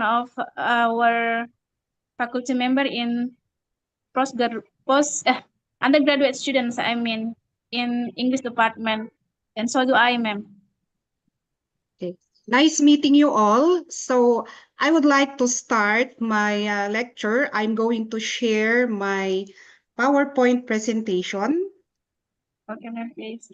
of our faculty member in undergraduate students, I mean, in English department. And so do I, ma'am. Okay. Nice meeting you all. So I would like to start my lecture. I'm going to share my PowerPoint presentation. Okay, ma'am, please.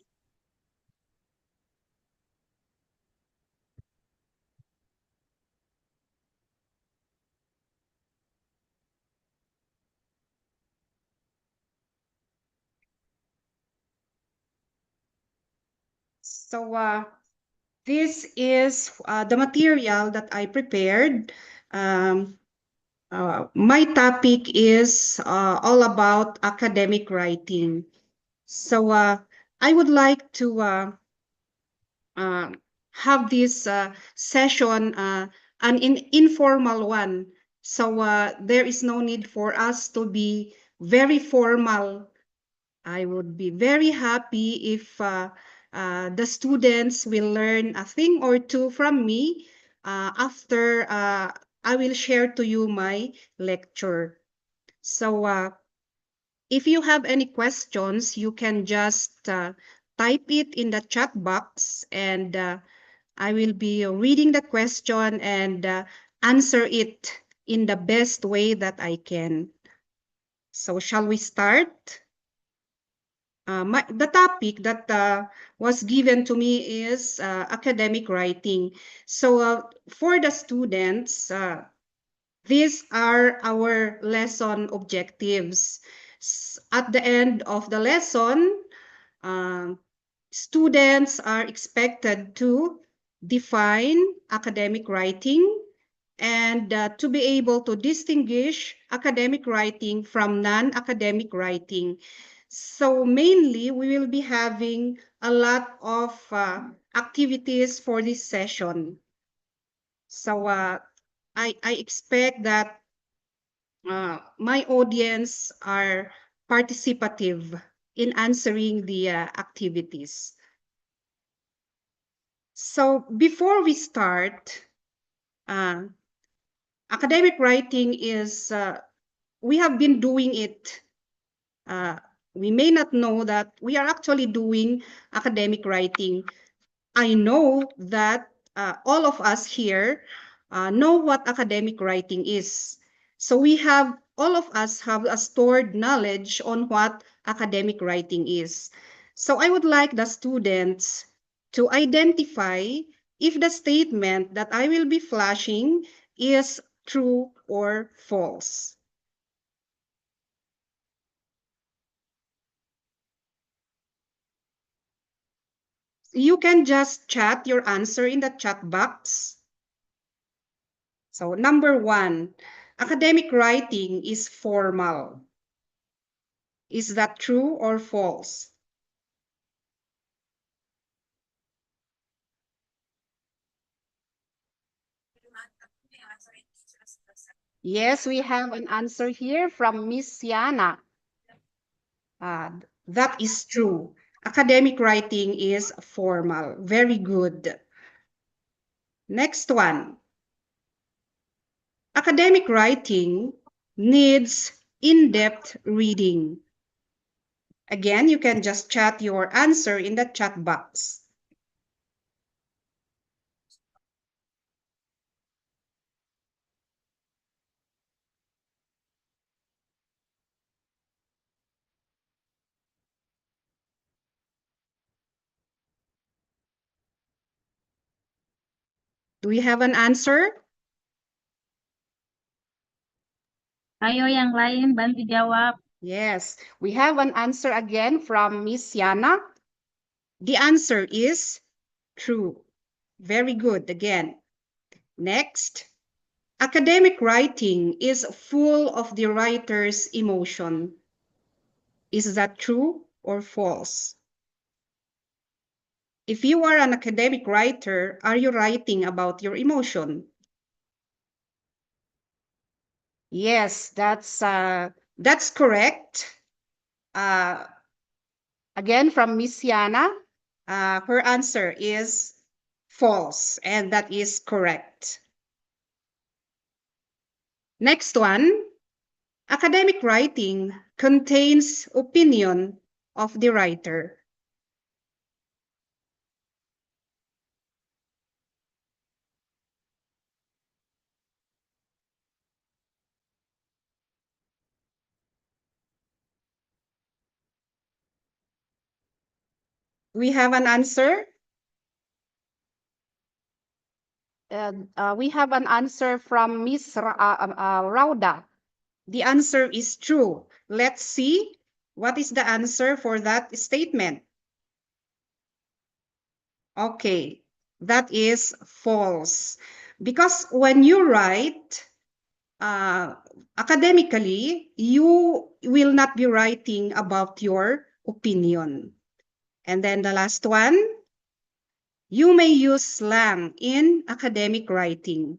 So this is the material that I prepared. Um, my topic is all about academic writing. So I would like to uh, have this session an informal one. So there is no need for us to be very formal. I would be very happy if the students will learn a thing or two from me after I will share to you my lecture. So if you have any questions, you can just type it in the chat box, and I will be reading the question and answer it in the best way that I can. So shall we start? The topic that was given to me is academic writing. So for the students, these are our lesson objectives. At the end of the lesson, uh, students are expected to define academic writing and to be able to distinguish academic writing from non-academic writing. So mainly, we will be having a lot of activities for this session. So I expect that my audience are participative in answering the activities. So before we start, uh, academic writing is, we have been doing it. We may not know that we are actually doing academic writing. I know that all of us here know what academic writing is. So all of us have a stored knowledge on what academic writing is. So I would like the students to identify if the statement that I will be flashing is true or false. You can just chat your answer in the chat box. So number 1, academic writing is formal. Is that true or false? Yes, we have an answer here from Miss Yana. That is true. Academic writing is formal. Very good. Next one. Academic writing needs in-depth reading. Again, you can just chat your answer in the chat box. Do we have an answer? Ayo yang lain bantu jawab. Yes, we have an answer again from Miss Yana. The answer is true. Very good again. Next, academic writing is full of the writer's emotion. Is that true or false? If you are an academic writer, are you writing about your emotion? Yes, that's correct. Again, from Miss Yana, her answer is false, and that is correct. Next one, academic writing contains opinion of the writer. We have an answer. We have an answer from Miss Rauda. The answer is true. Let's see what is the answer for that statement. Okay, that is false. Because when you write academically, you will not be writing about your opinion. And then the last one, you may use slang in academic writing.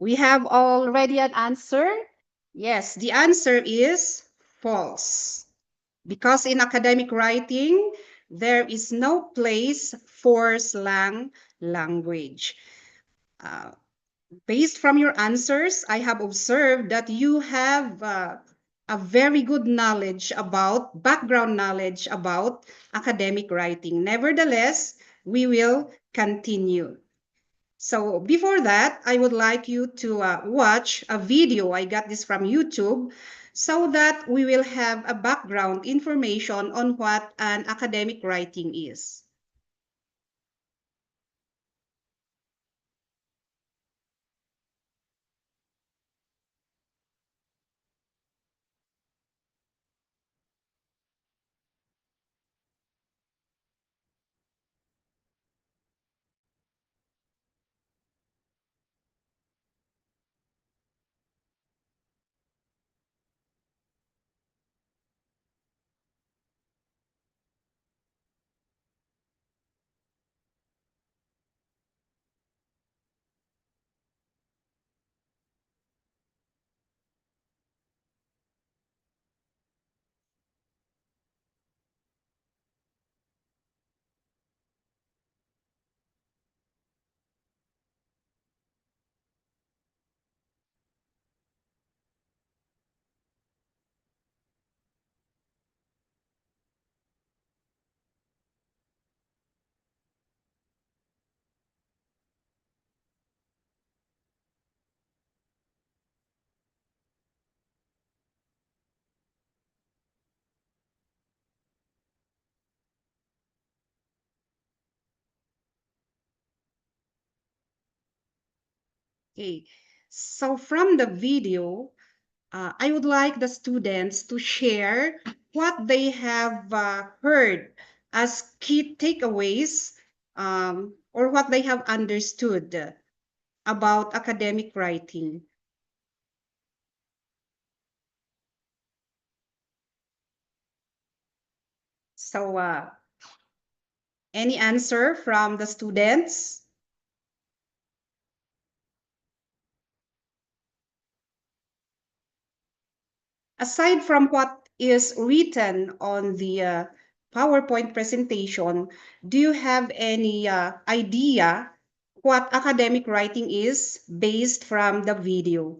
We have already an answer. Yes, the answer is false. Because in academic writing, there is no place for slang language. Based from your answers, I have observed that you have a very good background knowledge about academic writing. Nevertheless, we will continue. So before that, I would like you to watch a video. I got this from YouTube so that we will have a background information on what an academic writing is. Okay, so from the video, I would like the students to share what they have heard as key takeaways or what they have understood about academic writing. So, any answer from the students? Aside from what is written on the PowerPoint presentation, do you have any idea what academic writing is based from the video?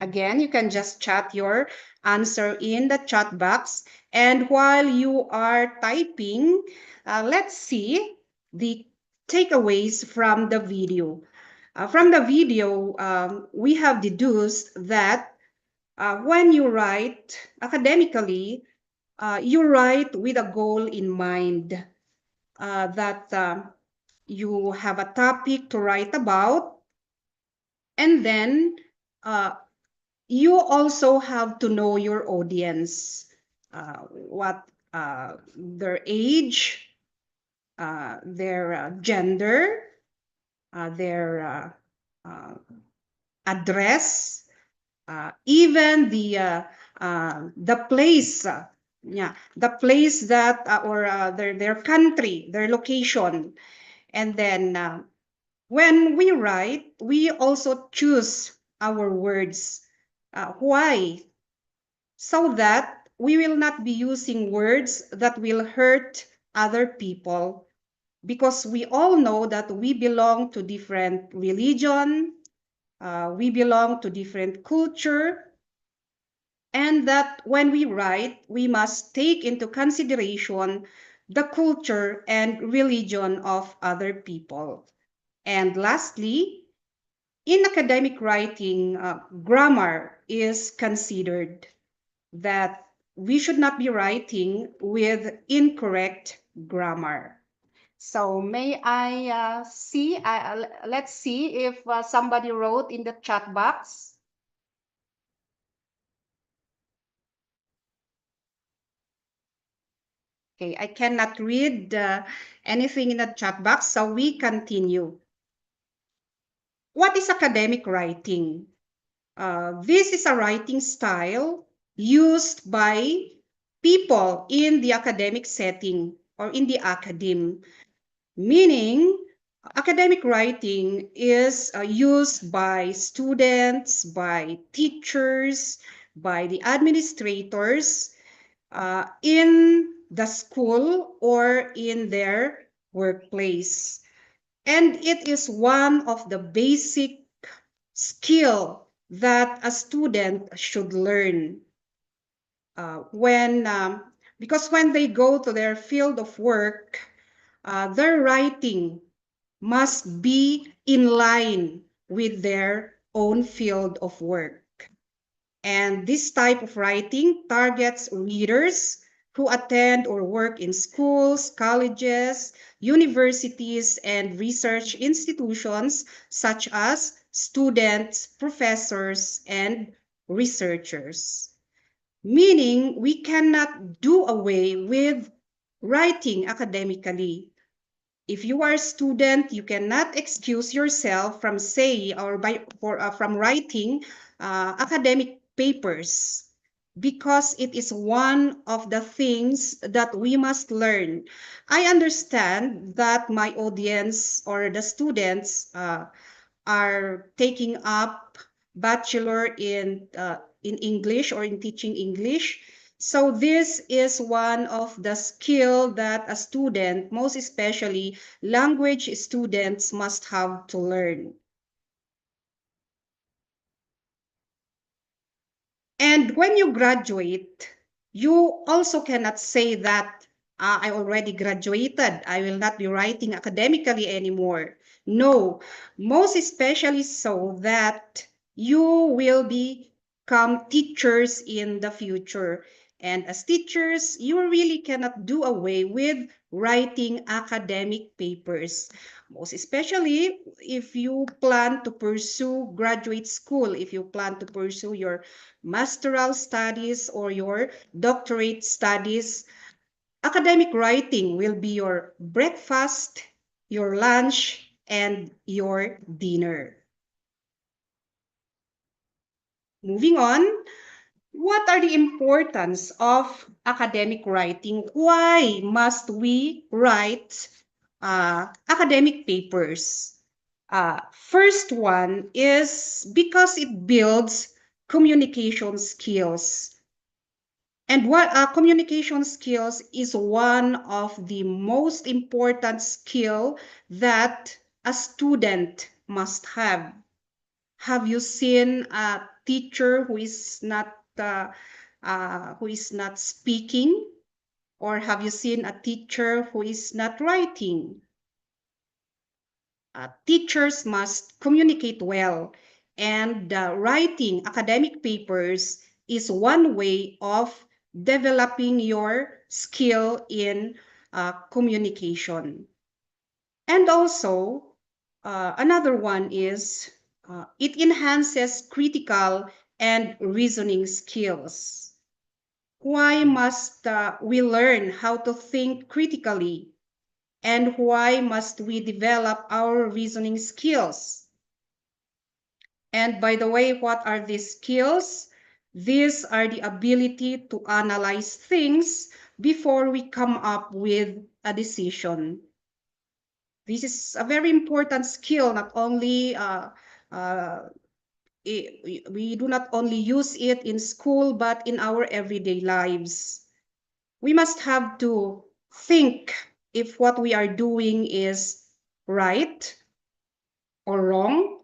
Again, you can just chat your answer in the chat box. And while you are typing, let's see the takeaways from the video. From the video, we have deduced that when you write academically, you write with a goal in mind, that you have a topic to write about, and then you also have to know your audience, what their age, their gender, their address, even the place, yeah, the place that or their country, their location, and then when we write, we also choose our words Why? So that we will not be using words that will hurt other people, because we all know that we belong to different religion, we belong to different culture, and that when we write, we must take into consideration the culture and religion of other people. And lastly, in academic writing, grammar is considered, that we should not be writing with incorrect grammar. So may I see? Let's see if somebody wrote in the chat box. Okay, I cannot read anything in the chat box, so we continue. What is academic writing? This is a writing style used by people in the academic setting or in the academe, meaning academic writing is used by students, by teachers, by the administrators in the school or in their workplace. And it is one of the basic skill that a student should learn because when they go to their field of work, their writing must be in line with their own field of work. And this type of writing targets readers who attend or work in schools, colleges, universities, and research institutions such as students, professors, and researchers. Meaning we cannot do away with writing academically. If you are a student, you cannot excuse yourself from from writing academic papers, because it is one of the things that we must learn. I understand that my audience or the students are taking up bachelor in English or in teaching English. So this is one of the skill that a student, most especially language students, must have to learn. And when you graduate, you also cannot say that I already graduated, I will not be writing academically anymore. No, most especially so that you will become teachers in the future. And as teachers, you really cannot do away with writing academic papers. Most especially if you plan to pursue graduate school, if you plan to pursue your masteral studies or your doctorate studies, academic writing will be your breakfast, your lunch, and your dinner. Moving on, what are the importance of academic writing? Why must we write academic papers? First one is because it builds communication skills. And what communication skills is one of the most important skill that a student must have. Have you seen a teacher who is not speaking, or have you seen a teacher who is not writing? Teachers must communicate well, and writing academic papers is one way of developing your skill in communication. And also, another one is it enhances critical and reasoning skills. Why must we learn how to think critically? And why must we develop our reasoning skills? And by the way, what are these skills? These are the ability to analyze things before we come up with a decision. This is a very important skill, not only uh, we do not only use it in school, but in our everyday lives. We must have to think if what we are doing is right or wrong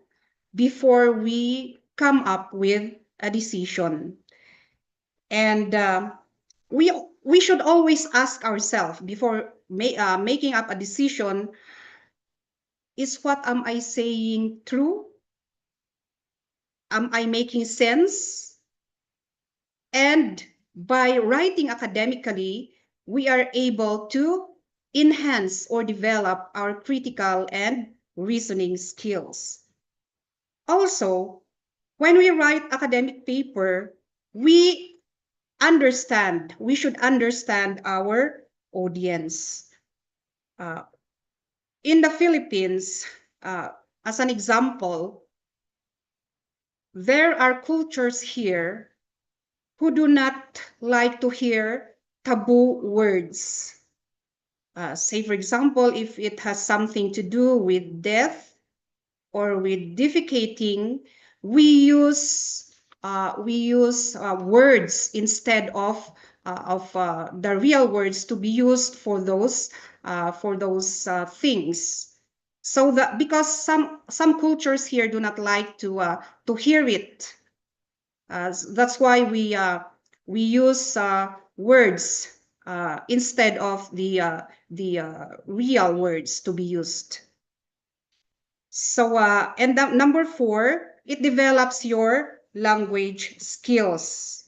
before we come up with a decision. And we should always ask ourselves before making up a decision, is what am I saying true? Am I making sense? And by writing academically, we are able to enhance or develop our critical and reasoning skills. Also, when we write academic paper, we should understand our audience. In the Philippines, as an example, there are cultures here who do not like to hear taboo words. Say, for example, if it has something to do with death or with defecating, we use words instead of the real words to be used for those things. So that because some cultures here do not like to hear it, that's why we use words instead of the real words to be used. So and number 4, it develops your language skills.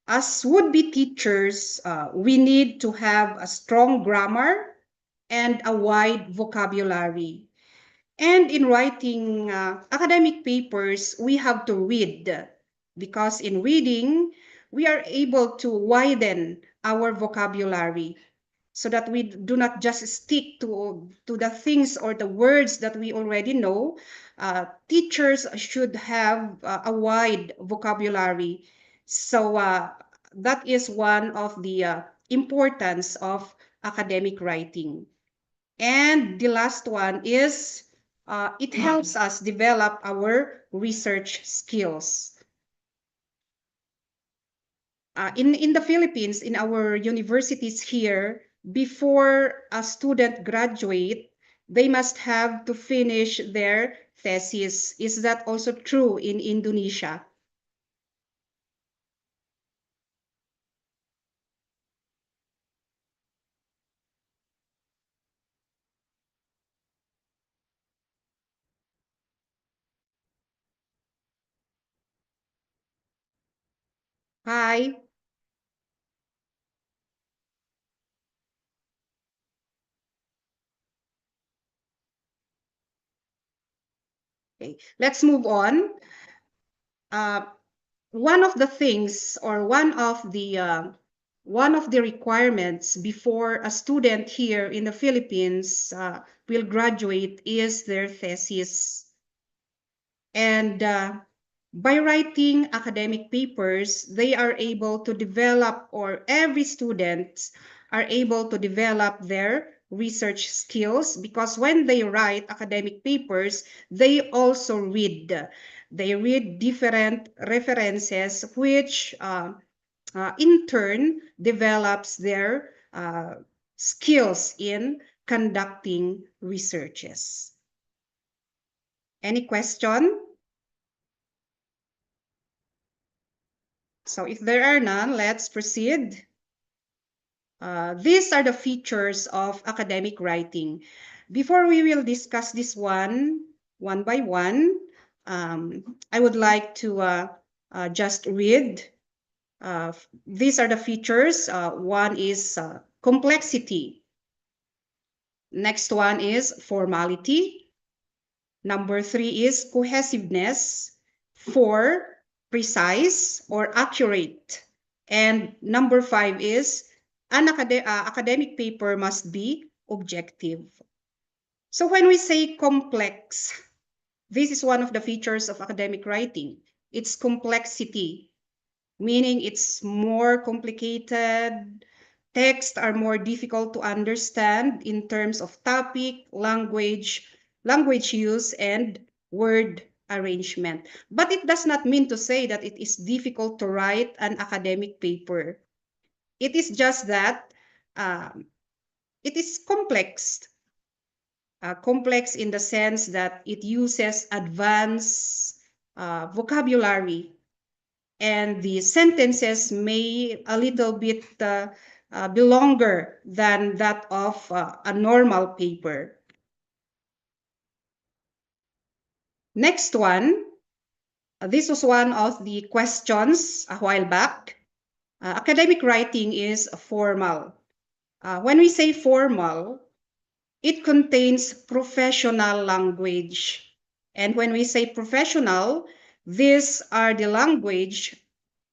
As would-be teachers, we need to have a strong grammar and a wide vocabulary. And in writing academic papers, we have to read, because in reading, we are able to widen our vocabulary so that we do not just stick to the things or the words that we already know. Teachers should have a wide vocabulary. So that is one of the importance of academic writing. And the last one is it helps us develop our research skills. In the Philippines, in our universities here, before a student graduate, they must have to finish their thesis. Is that also true in Indonesia? Hi. Okay, let's move on. One of the things, or one of the requirements before a student here in the Philippines will graduate is their thesis. And by writing academic papers, they are able to develop, or every student are able to develop their research skills, because when they write academic papers, they also read. They read different references, which in turn develops their skills in conducting researches. Any question? So if there are none, let's proceed. These are the features of academic writing. Before we will discuss this one by one, I would like to just read. These are the features. One is complexity. Next one is formality. Number 3 is cohesiveness. 4, precise or accurate. And number 5 is an academic paper must be objective. So when we say complex, this is one of the features of academic writing. It's complexity, meaning it's more complicated. Texts are more difficult to understand in terms of topic, language use, and word arrangement. But it does not mean to say that it is difficult to write an academic paper. It is just that it is complex. Complex in the sense that it uses advanced vocabulary, and the sentences may a little bit be longer than that of a normal paper. Next one, this was one of the questions a while back. Academic writing is formal. When we say formal, it contains professional language. And when we say professional, these are the language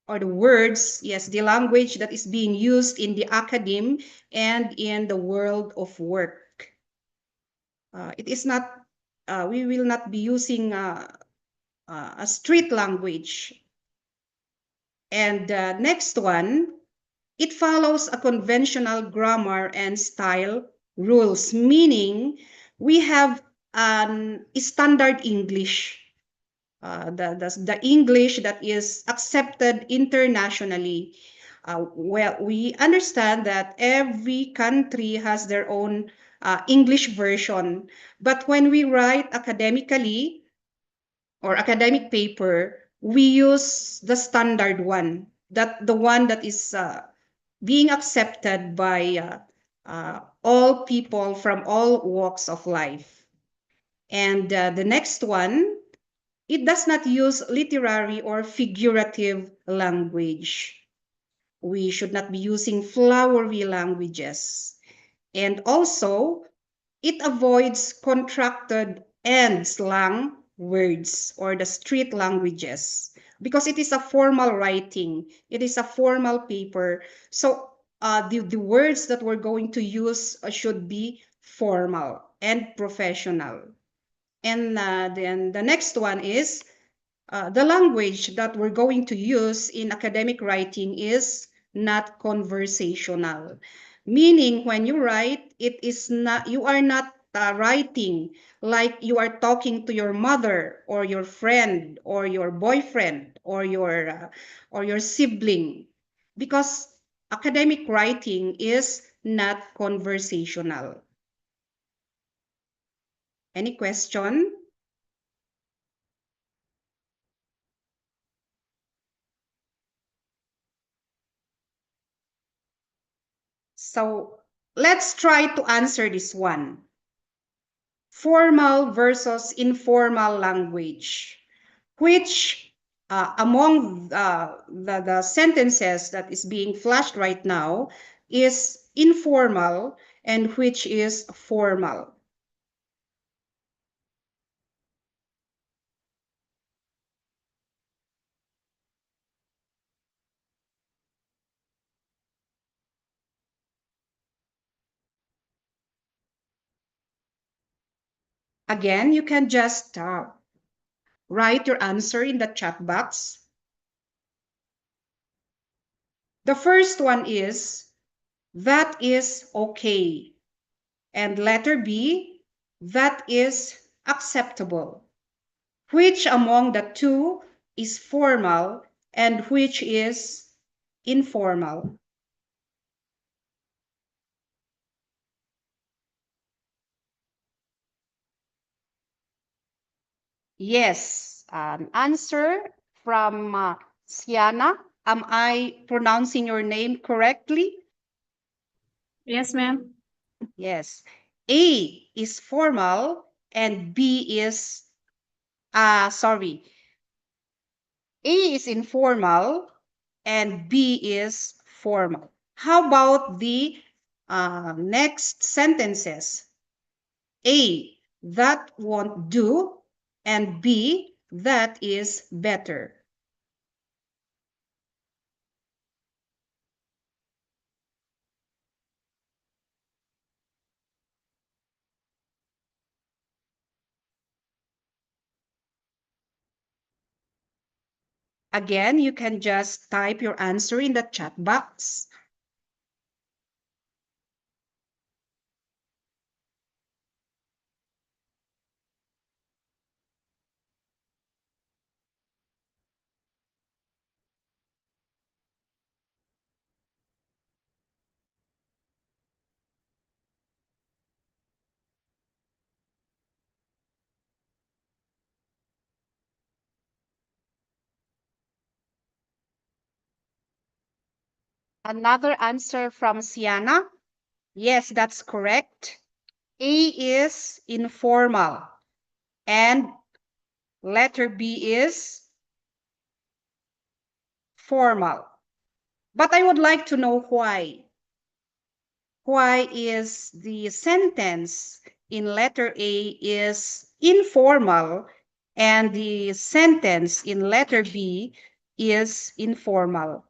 or the words, yes, the language that is being used in the academe and in the world of work. It is not, we will not be using a street language. And the next one, it follows a conventional grammar and style rules, meaning we have an standard English, the English that is accepted internationally. Well, we understand that every country has their own English version, but when we write academically or academic paper, we use the standard one, that the one that is being accepted by all people from all walks of life. And the next one, it does not use literary or figurative language. We should not be using flowery languages. And also, it avoids contracted and slang words or the street languages because it is a formal writing. It is a formal paper. So the words that we're going to use should be formal and professional. And then the next one is the language that we're going to use in academic writing is not conversational. Meaning when you write, it is not, you are not writing like you are talking to your mother or your friend or your boyfriend or your sibling, because academic writing is not conversational. Any question? So let's try to answer this one. Formal versus informal language. Which among the sentences that is being flashed right now is informal and which is formal? Again, you can just write your answer in the chat box. The first one is, that is okay. And letter B, that is acceptable. Which among the two is formal and which is informal? Yes, an answer from Siana. Am I pronouncing your name correctly? Yes, ma'am. Yes. A is formal and B is, sorry. A is informal and B is formal. How about the next sentences? A, that won't do, and B, that is better. Again, you can just type your answer in the chat box. Another answer from Siana. Yes, that's correct. A is informal and letter B is formal. But I would like to know why. Why is the sentence in letter A is informal and the sentence in letter B is informal?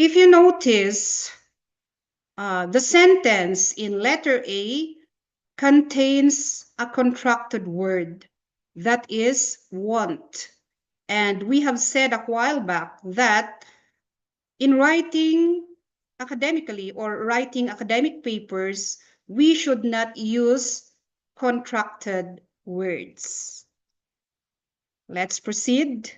If you notice, the sentence in letter A contains a contracted word that is want. And we have said a while back that in writing academically or writing academic papers, we should not use contracted words. Let's proceed.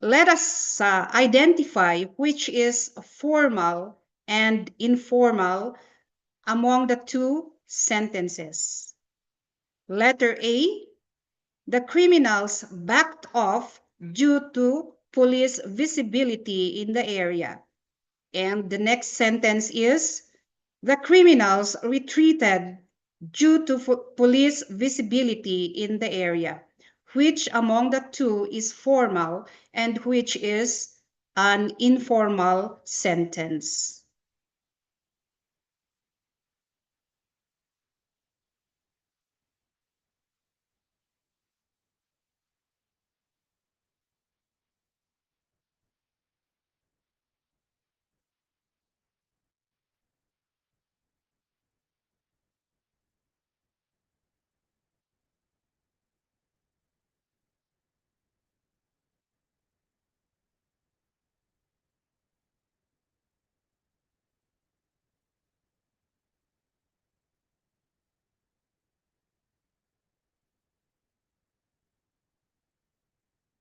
Let us identify which is formal and informal among the two sentences. Letter A, the criminals backed off due to police visibility in the area. And the next sentence is, the criminals retreated due to police visibility in the area. Which among the two is formal and which is an informal sentence?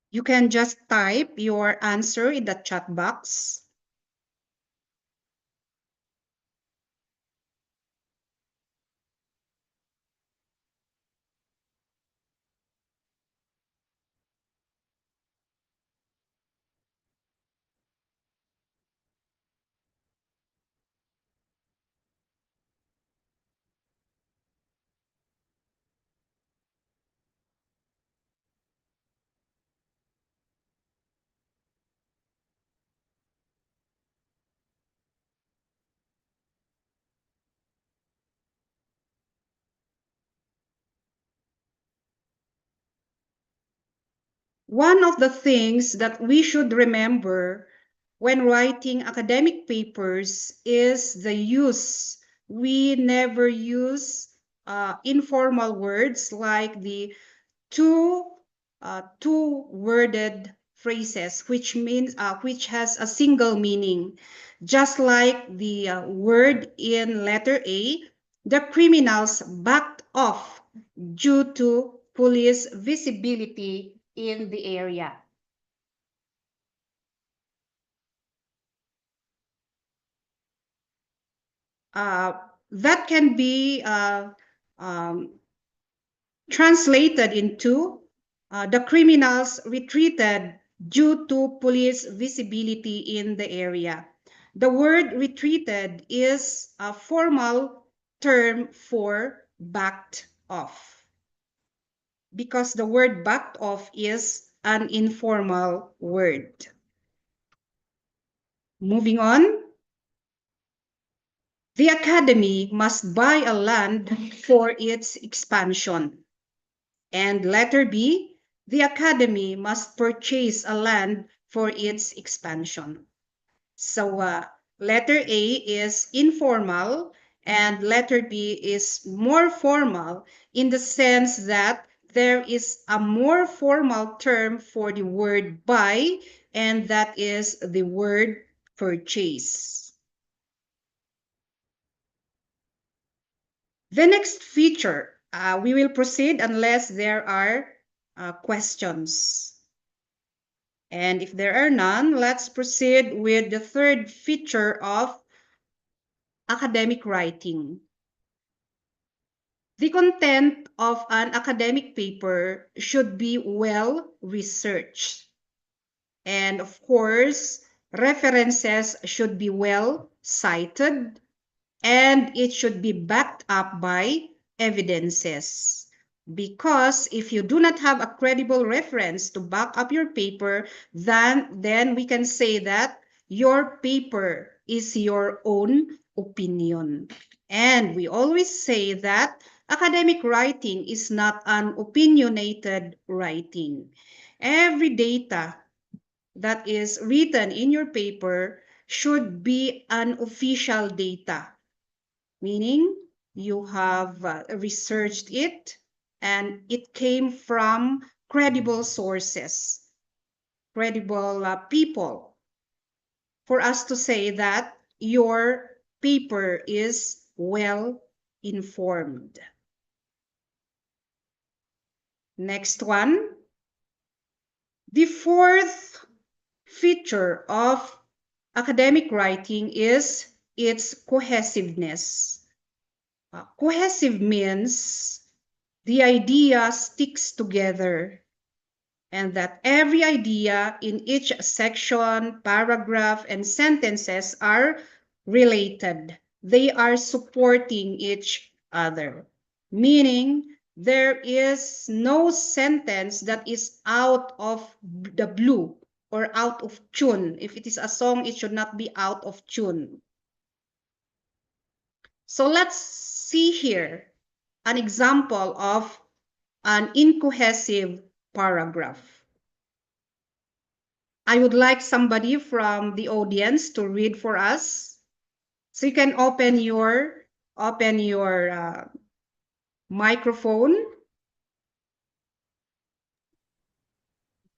You can just type your answer in the chat box. One of the things that we should remember when writing academic papers is the use. We never use informal words like the two-worded phrases, which means which has a single meaning. Just like the word in letter A, the criminals backed off due to police visibility In the area. That can be um, translated into the criminals retreated due to police visibility in the area. The word retreated is a formal term for backed off because the word backed off is an informal word. Moving on. The academy must buy a land for its expansion. And letter B, the academy must purchase a land for its expansion. So letter A is informal and letter B is more formal in the sense that there is a more formal term for the word buy, and that is the word purchase. The next feature, we will proceed unless there are questions. And if there are none, let's proceed with the third feature of academic writing. The content of an academic paper should be well researched. And of course, references should be well cited, and it should be backed up by evidences. Because if you do not have a credible reference to back up your paper, then we can say that your paper is your own opinion. And we always say that academic writing is not an opinionated writing. Every data that is written in your paper should be an official data, meaning you have researched it and it came from credible sources, credible people, for us to say that your paper is well informed. Next one. The fourth feature of academic writing is its cohesiveness. Cohesive means the idea sticks together and that every idea in each section, paragraph, and sentences are related. They are supporting each other, meaning there is no sentence that is out of the blue or out of tune. If it is a song, it should not be out of tune. So let's see here an example of an incohesive paragraph. I would like somebody from the audience to read for us. So you can open your microphone.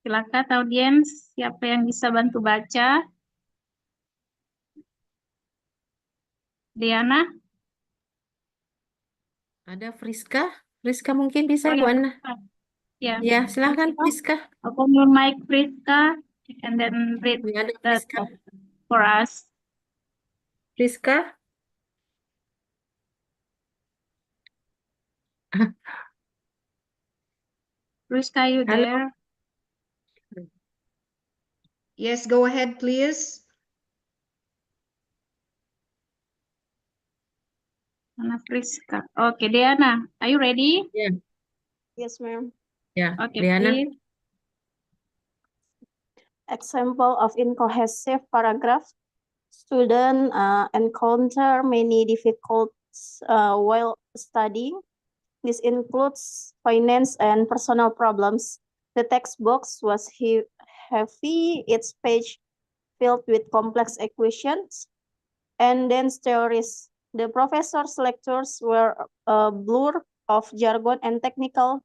Silakan audiens, siapa yang bisa bantu baca? Diana? Ada Friska? Friska mungkin bisa, Oh, Bu ya. Anna. Ya. Ya, silahkan Friska. Open your mic, Priska, and then read Ya, ada the Friska. text for us. Friska? Priska, you Halo. there? Yes, go ahead, please. Mana Priska? Okay, Diana, are you ready? Ya, Yes, ma'am. ya. Okay, Diana. please. Example of incohesive paragraph. Student encounter many difficulties while studying. This includes finance and personal problems. The textbook was heavy, its page filled with complex equations and dense theories. The professor's lectures were a blur of jargon and technical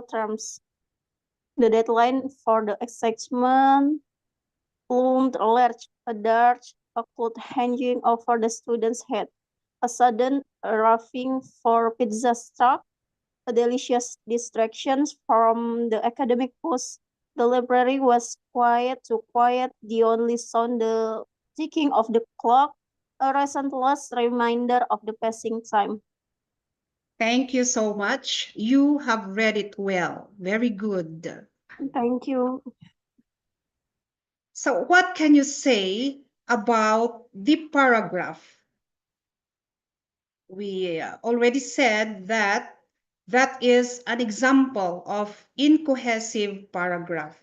terms. The deadline for the assessment loomed a dark cloud hanging over the student's head. A sudden raving for pizza struck, a delicious distraction from the academic post. The library was quiet, too quiet. The only sound the ticking of the clock, a relentless reminder of the passing time. Thank you so much. You have read it well. Very good. Thank you. So what can you say about the paragraph? We already said that that is an example of incohesive paragraph,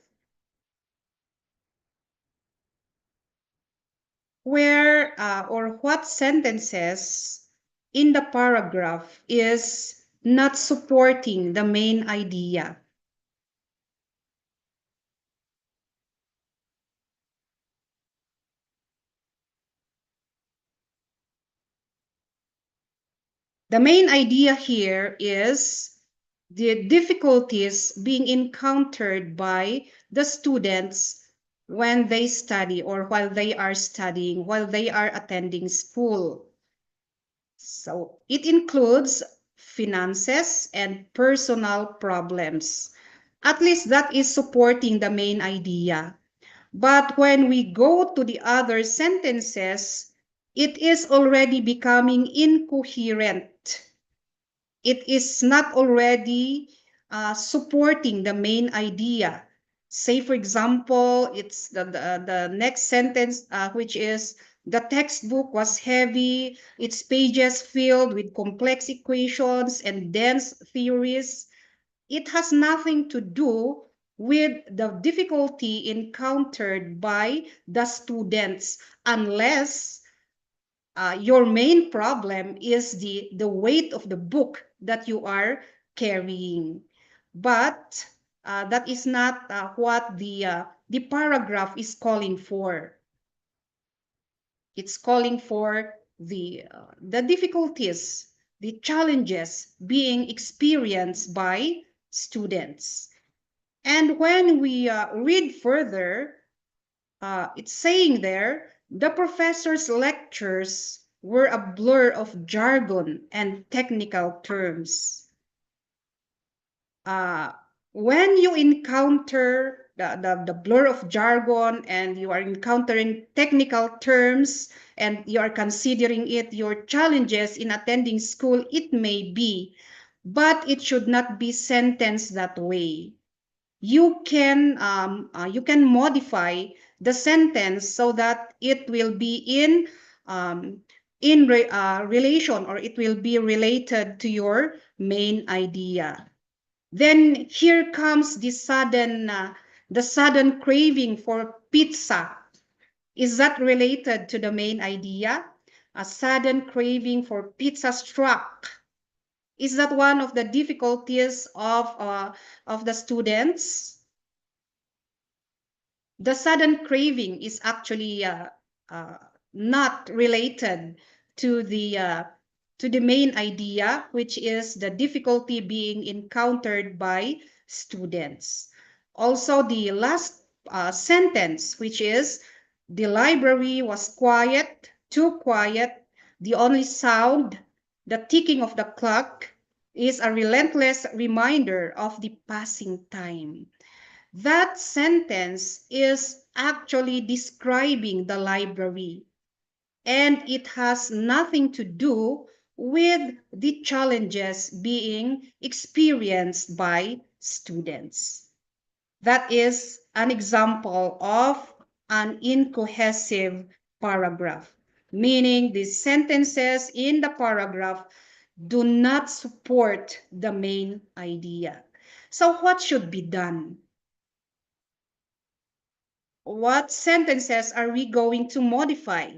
where or what sentences in the paragraph is not supporting the main idea. The main idea here is the difficulties being encountered by the students when they study or while they are studying, while they are attending school. So it includes finances and personal problems. At least that is supporting the main idea. But when we go to the other sentences, it is already becoming incoherent. It is not already supporting the main idea. Say, for example, it's the next sentence, which is the textbook was heavy, its pages filled with complex equations and dense theories. It has nothing to do with the difficulty encountered by the students, unless your main problem is the weight of the book that you are carrying. But that is not what the paragraph is calling for. It's calling for the difficulties, the challenges being experienced by students. And when we read further, it's saying there, the professor's lectures were a blur of jargon and technical terms. When you encounter the blur of jargon and you are encountering technical terms and you are considering it your challenges in attending school, it may be, but it should not be sentenced that way. You can modify the sentence so that it will be in relation, or it will be related to your main idea. Then here comes the sudden craving for pizza. Is that related to the main idea? A sudden craving for pizza struck. Is that one of the difficulties of the students? The sudden craving is actually not related to the main idea, which is the difficulty being encountered by students. Also, the last sentence, which is the library was quiet, too quiet. The only sound, the ticking of the clock, is a relentless reminder of the passing time. That sentence is actually describing the library, and it has nothing to do with the challenges being experienced by students. That is an example of an incohesive paragraph, meaning the sentences in the paragraph do not support the main idea. So what should be done? What sentences are we going to modify?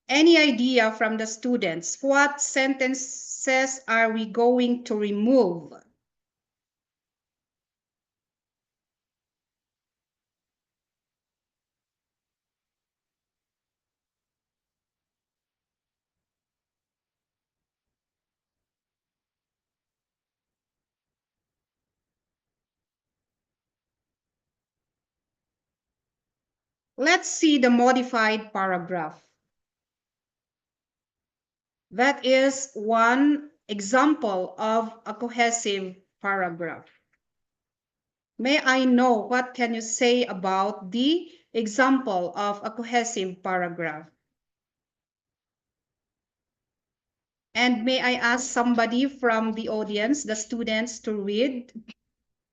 Any idea from the students? What sentences are we going to remove? Let's see the modified paragraph. That is one example of a cohesive paragraph. May I know what can you say about the example of a cohesive paragraph? And may I ask somebody from the audience, the students, to read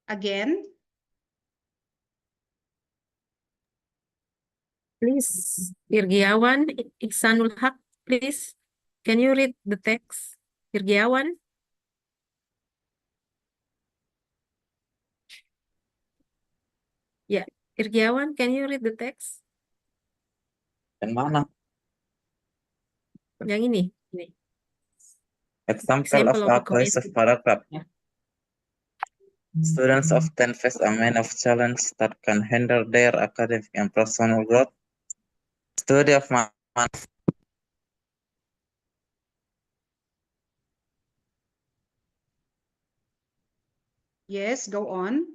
again? Please, Irgiawan, Iksanul Haq, please. Can you read the text? Irgiawan? Yeah, Irgiawan, can you read the text? Yang mana? Yang ini. Example of a cohesive paragraph. Yeah. Students often face a many of challenges that can hinder their academic and personal growth. Study of Yes, go on.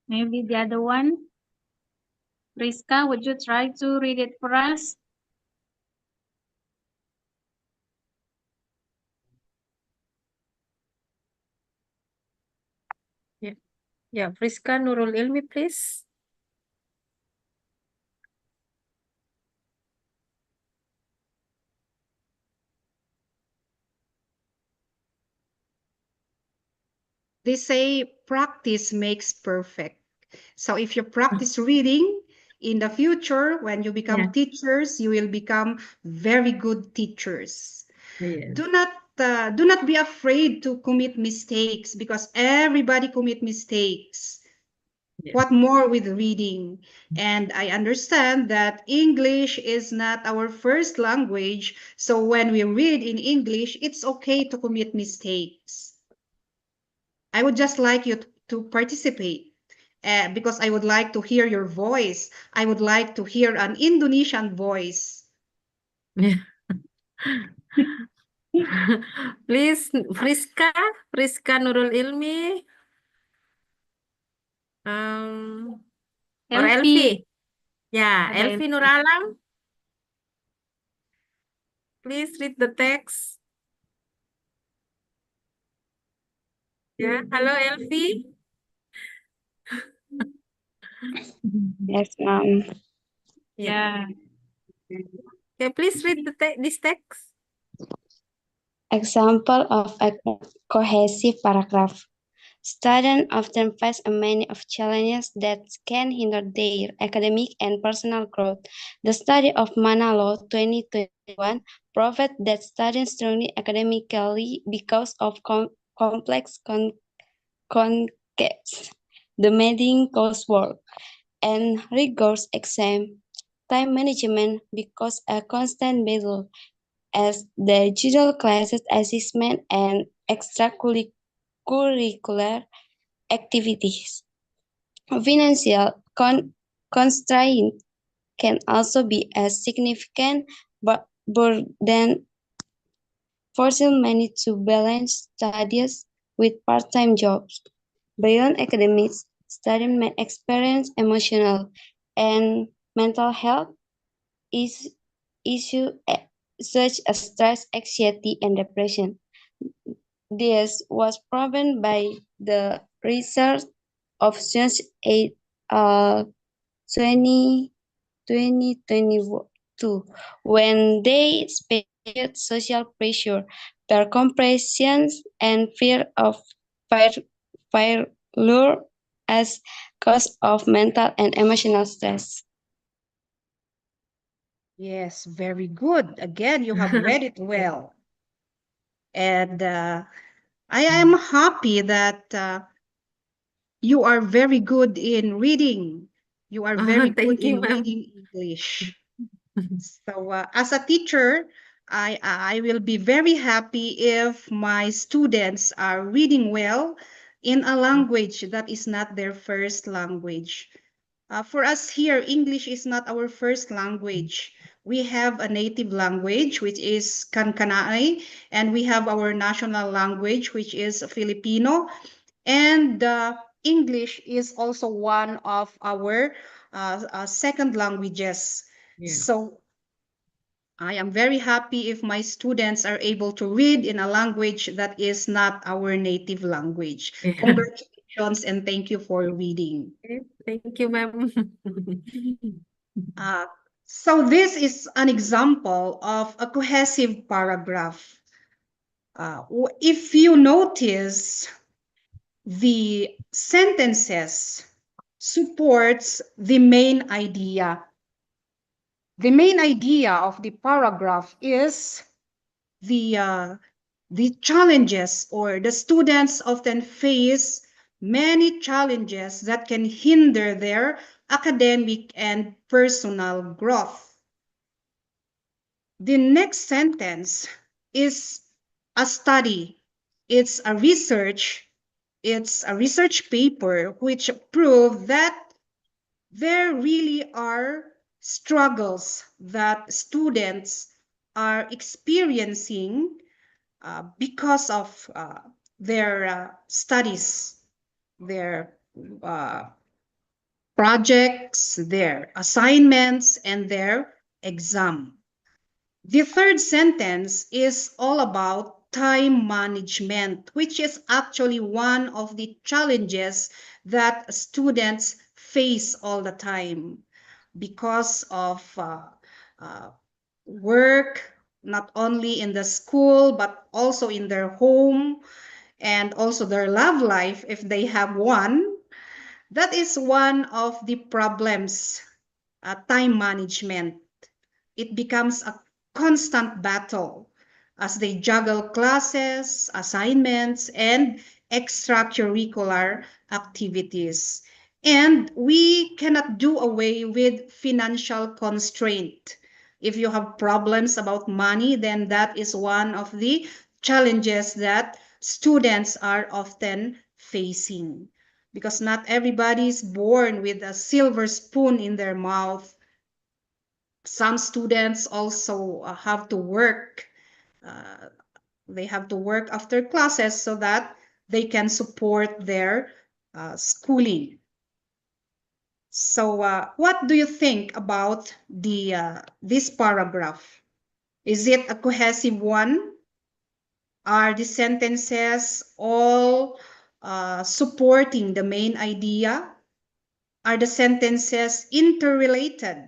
Maybe the other one. Priska, would you try to read it for us? Yeah, Priska Nurul Ilmi, please. They say practice makes perfect. So if you practice reading in the future, when you become Yeah. teachers, you will become very good teachers. Yes. Do not be afraid to commit mistakes because everybody commit mistakes. Yeah. What more with reading? And I understand that English is not our first language. So when we read in English, it's okay to commit mistakes. I would just like you to participate because I would like to hear your voice. I would like to hear an Indonesian voice. Yeah. Please, Priska Nurul Ilmi, or Elfie. Elfie. Yeah, Ada Elfie Nuralam. Please read the text. Yeah, hello Elfie. Yes, ma'am. Yeah. Okay, please read this text. Example of a cohesive paragraph. Students often face many of challenges that can hinder their academic and personal growth. The study of Manalo 2021 proved that students struggle academically because of complex concepts, demanding coursework, and rigorous exam time management because a constant battle as the digital classes assessment and extracurricular activities. Financial constraint can also be a significant burden, forcing many to balance studies with part-time jobs. Beyond academics, students may experience emotional and mental health issues such as stress, anxiety, and depression. This was proven by the research of Science 8 20, 2022 when they studied social pressure, peer comparisons, and fear of fail- failure as cause of mental and emotional stress. Yes, very good. Again, you have read it well. And I am happy that you are very good in reading. You are very good Thank you, in ma'am. reading English. So as a teacher, I will be very happy if my students are reading well in a language that is not their first language. For us here, English is not our first language. We have a native language, which is Kankanai, and we have our national language, which is Filipino. And English is also one of our second languages. Yeah. So I am very happy if my students are able to read in a language that is not our native language. Yeah. Congratulations and thank you for reading. Okay, thank you, ma'am. So this is an example of a cohesive paragraph. If you notice, the sentences supports the main idea. The main idea of the paragraph is the challenges, or the students often face many challenges that can hinder their academic and personal growth. The next sentence is a study. It's a research. It's a research paper which proved that there really are struggles that students are experiencing because of their studies, their projects, their assignments, and their exam. The third sentence is all about time management, which is actually one of the challenges that students face all the time because of work, not only in the school, but also in their home and also their love life if they have one. That is one of the problems, time management. It becomes a constant battle as they juggle classes, assignments, and extracurricular activities. And we cannot do away with financial constraint. If you have problems about money, then that is one of the challenges that students are often facing. Because not everybody is born with a silver spoon in their mouth. Some students also have to work. They have to work after classes so that they can support their schooling. So what do you think about this paragraph? Is it a cohesive one? Are the sentences all supporting the main idea? Are the sentences interrelated?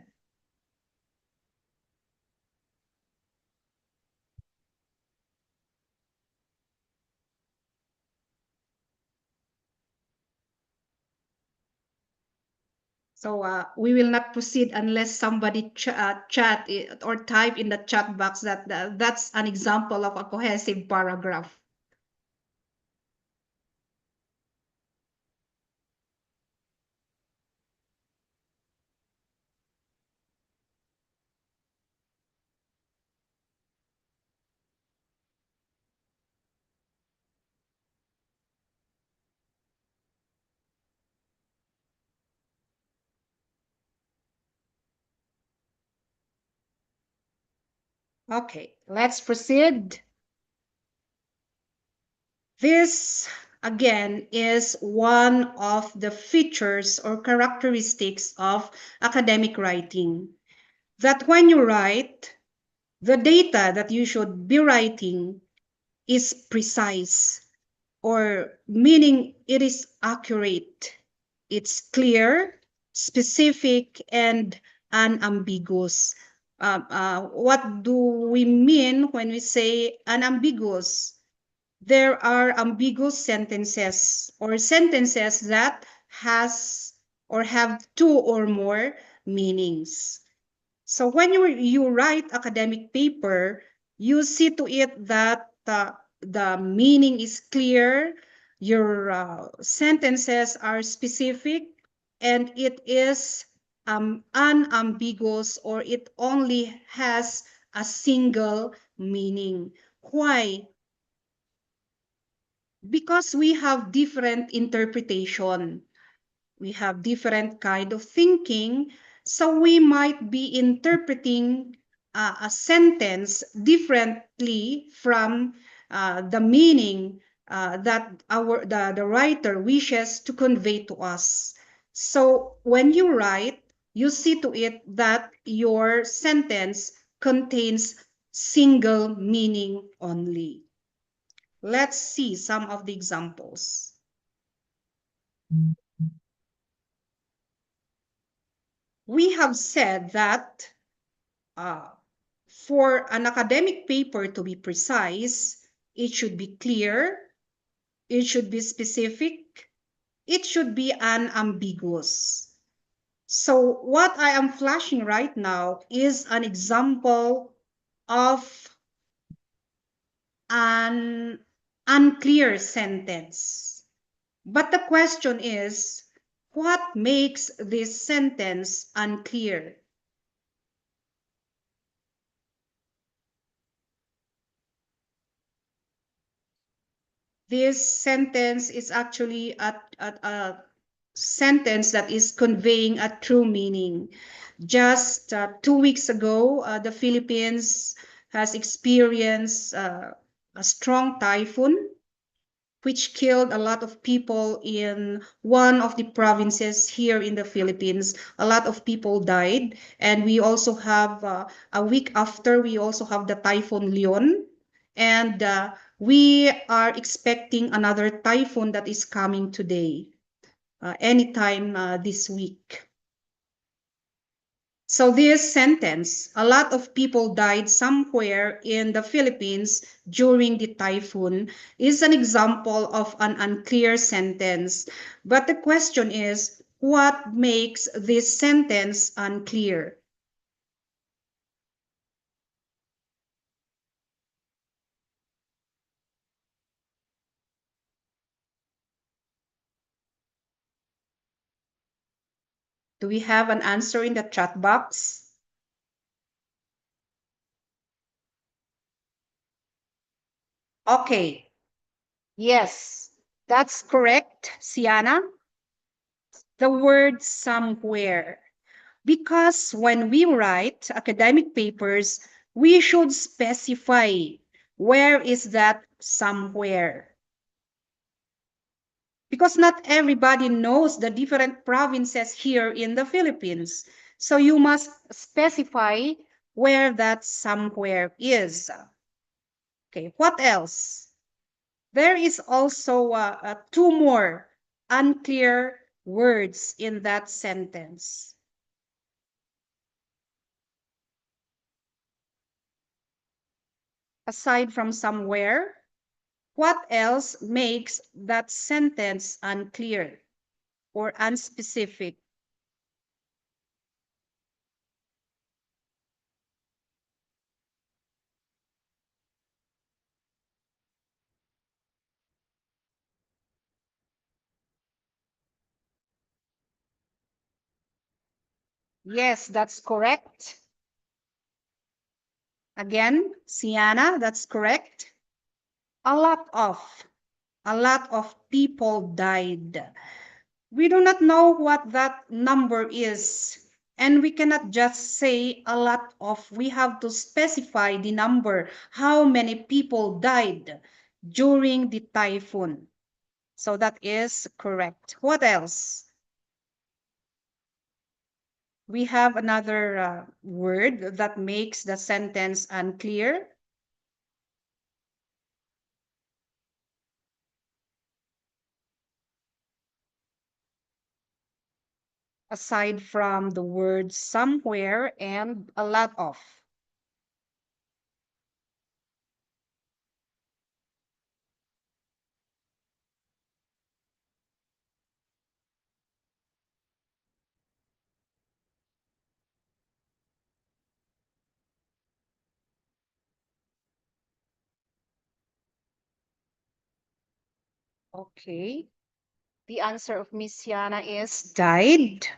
So we will not proceed unless somebody chat or type in the chat box that that's an example of a cohesive paragraph. Okay, let's proceed. This, again, is one of the features or characteristics of academic writing. That when you write, the data that you should be writing is precise, or meaning it is accurate. It's clear, specific, and unambiguous. What do we mean when we say unambiguous? There are ambiguous sentences or sentences that has or have two or more meanings. So when you write academic paper, you see to it that the meaning is clear, your sentences are specific, and it is unambiguous, or it only has a single meaning. Why? Because we have different interpretation. We have different kind of thinking, so we might be interpreting a sentence differently from the meaning that the writer wishes to convey to us. So when you write, you see to it that your sentence contains single meaning only. Let's see some of the examples. We have said that for an academic paper to be precise, it should be clear, it should be specific, it should be unambiguous. So what I am flashing right now is an example of an unclear sentence. But the question is, what makes this sentence unclear? This sentence is actually a sentence that is conveying a true meaning. Just 2 weeks ago, the Philippines has experienced a strong typhoon, which killed a lot of people in one of the provinces here in the Philippines. A lot of people died. And we also have, a week after, we also have the Typhoon Leon. And we are expecting another typhoon that is coming today, anytime this week. So this sentence, a lot of people died somewhere in the Philippines during the typhoon, is an example of an unclear sentence. But the question is, what makes this sentence unclear? Do we have an answer in the chat box? Okay. Yes, that's correct, Siana. The word somewhere. Because when we write academic papers, we should specify where is that somewhere. Because not everybody knows the different provinces here in the Philippines. So you must specify where that somewhere is. Okay, what else? There is also two more unclear words in that sentence. Aside from somewhere, what else makes that sentence unclear or unspecific? Yes, that's correct. Again, Siana, that's correct. A lot of people died. We do not know what that number is, and we cannot just say a lot of. We have to specify the number, how many people died during the typhoon. So that is correct. What else? We have another word that makes the sentence unclear. Aside from the word somewhere and a lot of. Okay. The answer of Miss Yana is died.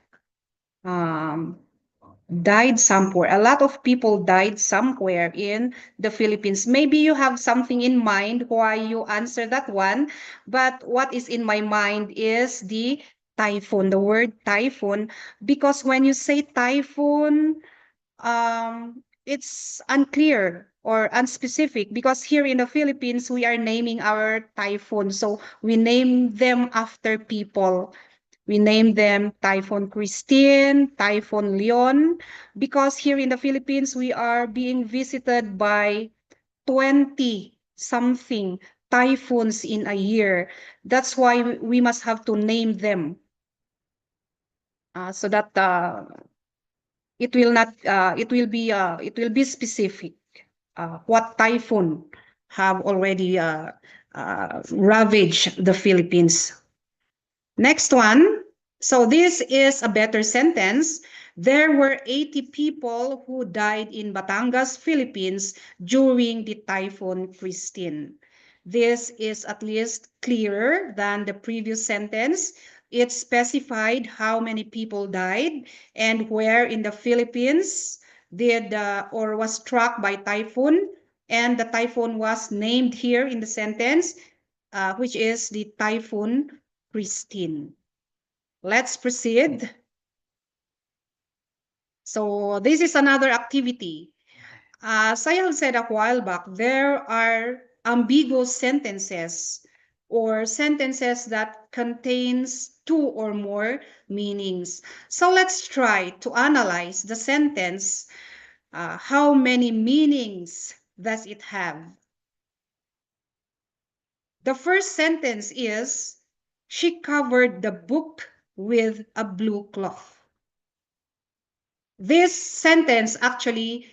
Died somewhere. A lot of people died somewhere in the Philippines. Maybe you have something in mind why you answer that one, but what is in my mind is the typhoon, the word typhoon, because when you say typhoon, it's unclear or unspecific because here in the Philippines, we are naming our typhoon. So we name them after people. We name them Typhoon Christine, Typhoon Leon, because here in the Philippines, we are being visited by 20 something typhoons in a year. That's why we must have to name them so that it will not, it will be specific. What typhoon have already ravaged the Philippines. Next one. So this is a better sentence. There were 80 people who died in Batangas, Philippines during the Typhoon Christine. This is at least clearer than the previous sentence. It specified how many people died and where in the Philippines did or was struck by typhoon, and the typhoon was named here in the sentence. which is the Typhoon Christine. Let's proceed. So this is another activity. As I have said a while back, there are ambiguous sentences or sentences that contains two or more meanings. So let's try to analyze the sentence. How many meanings does it have? The first sentence is, she covered the book with a blue cloth. This sentence actually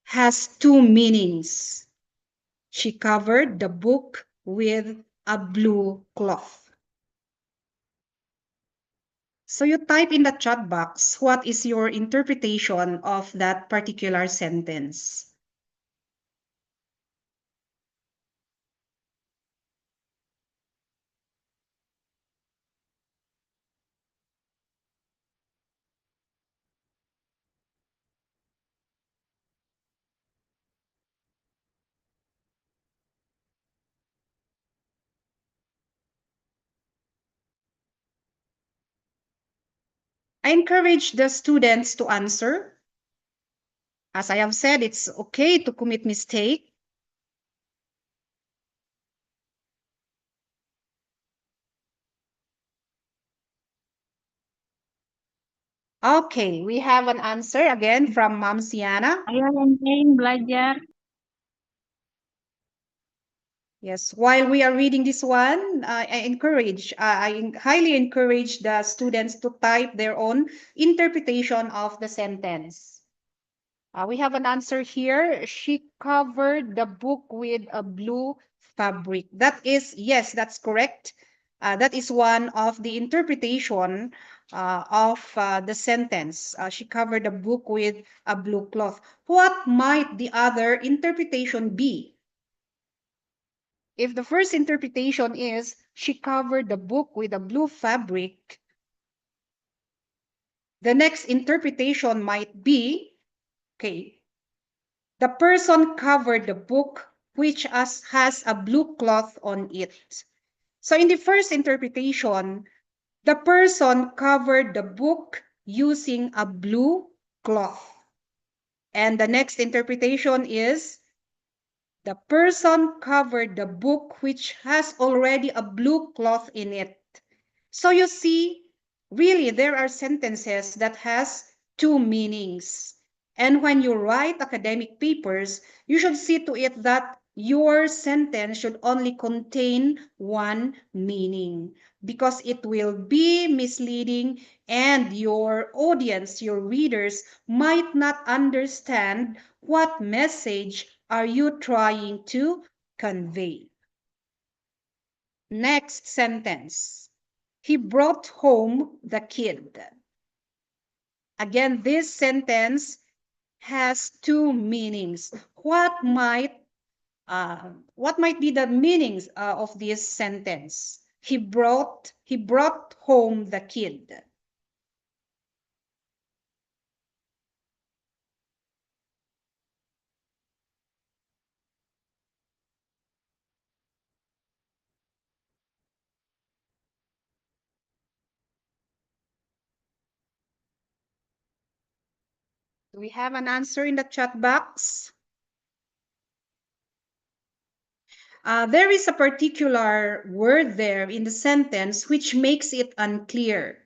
has two meanings. She covered the book with a blue cloth. So you type in the chat box, what is your interpretation of that particular sentence? I encourage the students to answer. As I have said, it's okay to commit mistake. Okay, we have an answer again from Ma'am Siana. Saya yang belajar. Yes, while we are reading this one, I highly encourage the students to type their own interpretation of the sentence. We have an answer here. She covered the book with a blue fabric. That is, yes, that's correct. That is one of the interpretation of the sentence. She covered the book with a blue cloth. What might the other interpretation be? If the first interpretation is she covered the book with a blue fabric, the next interpretation might be, okay, the person covered the book which has a blue cloth on it. So in the first interpretation, the person covered the book using a blue cloth. And the next interpretation is the person covered the book which has already a blue cloth in it. So you see, really there are sentences that has two meanings. And when you write academic papers, you should see to it that your sentence should only contain one meaning, because it will be misleading and your audience, your readers, might not understand what message are you trying to convey. Next sentence. He brought home the kid. Again, this sentence has two meanings. What might be the meanings of this sentence? He brought home the kid. Do we have an answer in the chat box? There is a particular word there in the sentence which makes it unclear.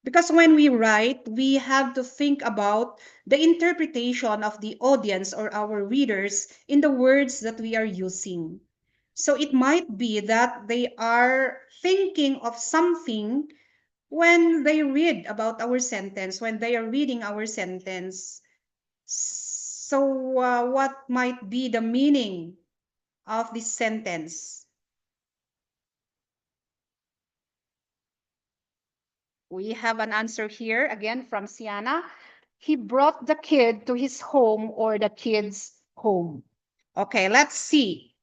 Because when we write, we have to think about the interpretation of the audience or our readers in the words that we are using. So it might be that they are thinking of something when they read about our sentence, when they are reading our sentence. So what might be the meaning of this sentence? We have an answer here again from Siana. He brought the kid to his home or the kid's home. Okay, let's see.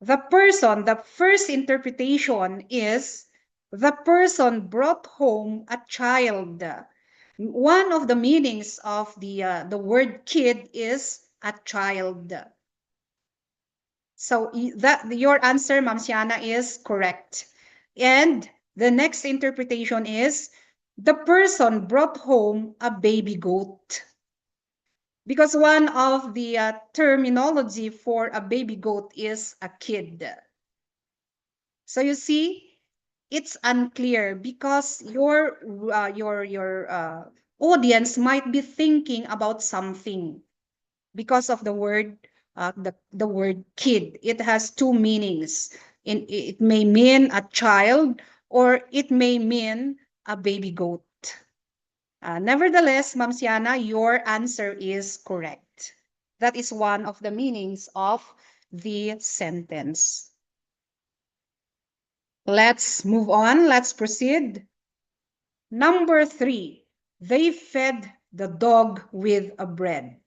The first interpretation is the person brought home a child. One of the meanings of the word kid is a child. So that your answer, Ma'am Siana, is correct. And the next interpretation is the person brought home a baby goat. Because one of the terminology for a baby goat is a kid. So you see, it's unclear because your audience might be thinking about something because of the word the word kid. It has two meanings. It may mean a child or it may mean a baby goat. Nevertheless, Ma'am Siana, your answer is correct. That is one of the meanings of the sentence. Let's move on. Let's proceed. Number 3, they fed the dog with a bread.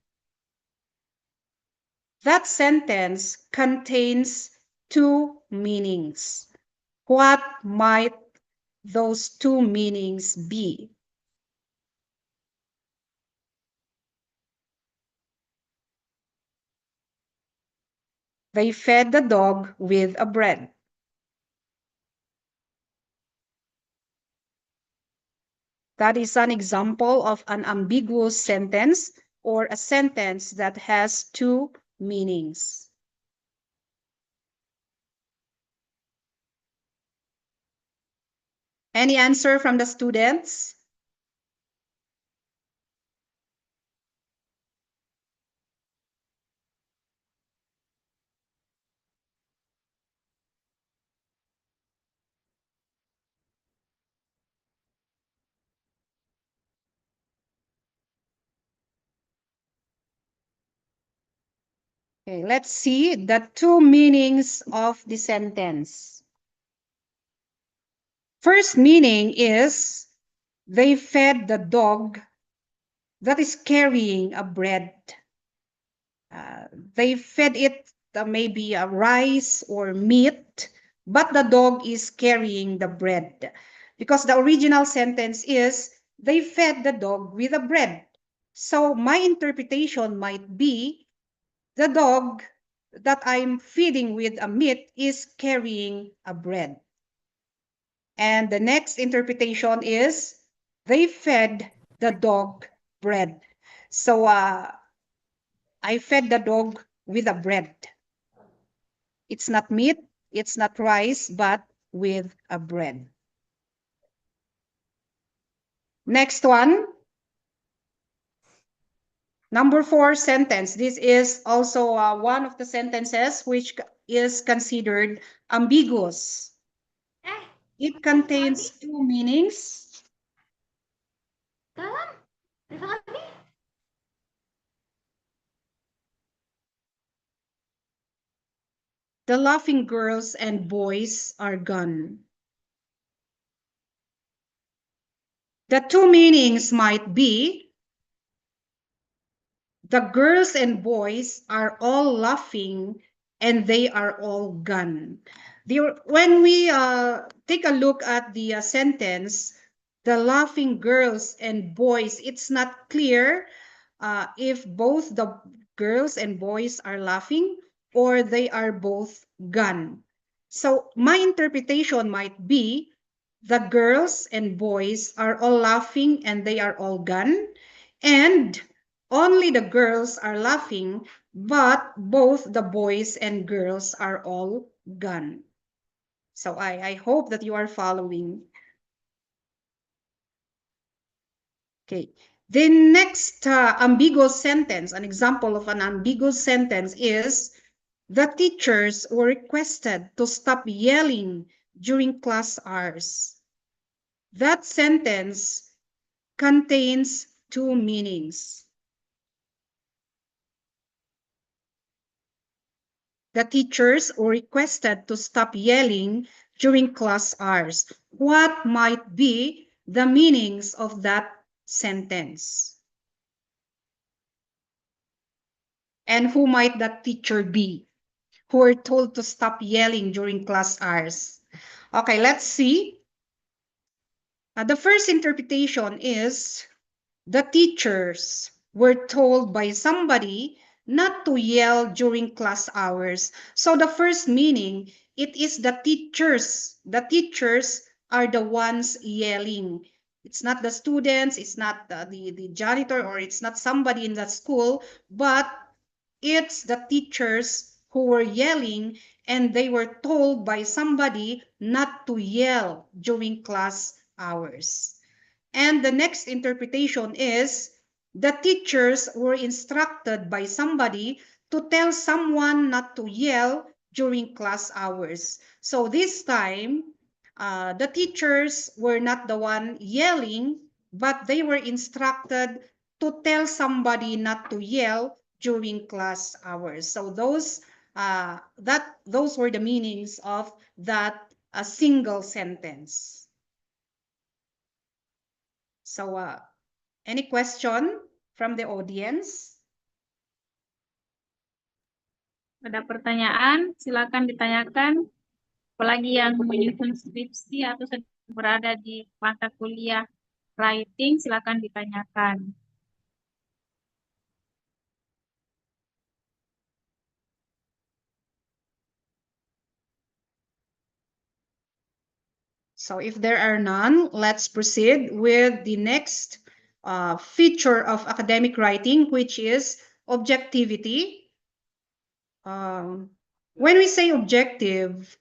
That sentence contains two meanings. What might those two meanings be? They fed the dog with a bread. That is an example of an ambiguous sentence or a sentence that has two meanings. Any answer from the students? Okay, let's see the two meanings of the sentence. First meaning is they fed the dog that is carrying a bread. They fed it maybe a rice or meat, but the dog is carrying the bread. Because the original sentence is they fed the dog with a bread. So my interpretation might be the dog that I'm feeding with a meat is carrying a bread. And the next interpretation is they fed the dog bread. So I fed the dog with a bread. It's not meat, it's not rice, but with a bread. Next one. Number 4 sentence. This is also one of the sentences which is considered ambiguous. It contains two meanings. The laughing girls and boys are gone. The two meanings might be the girls and boys are all laughing and they are all gone. When we take a look at the sentence, the laughing girls and boys, it's not clear if both the girls and boys are laughing or they are both gone. So my interpretation might be the girls and boys are all laughing and they are all gone, and only the girls are laughing, but both the boys and girls are all gone. So I hope that you are following. Okay. The next ambiguous sentence, an example of an ambiguous sentence is, the teachers were requested to stop yelling during class hours. That sentence contains two meanings. The teachers were requested to stop yelling during class hours. What might be the meanings of that sentence? And who might that teacher be who were told to stop yelling during class hours? Okay, let's see. The first interpretation is the teachers were told by somebody not to yell during class hours. So the first meaning, it is the teachers. The teachers are the ones yelling. It's not the students, it's not the janitor, or it's not somebody in that school, but it's the teachers who were yelling, and they were told by somebody not to yell during class hours. And the next interpretation is the teachers were instructed by somebody to tell someone not to yell during class hours. So this time, the teachers were not the one yelling, but they were instructed to tell somebody not to yell during class hours. So those were the meanings of that single sentence. So any question from the audience? Ada pertanyaan, silakan ditanyakan. Apalagi yang menyusun skripsi atau sedang berada di mata kuliah writing, silakan ditanyakan. So if there are none, let's proceed with the next feature of academic writing, which is objectivity. When we say objective,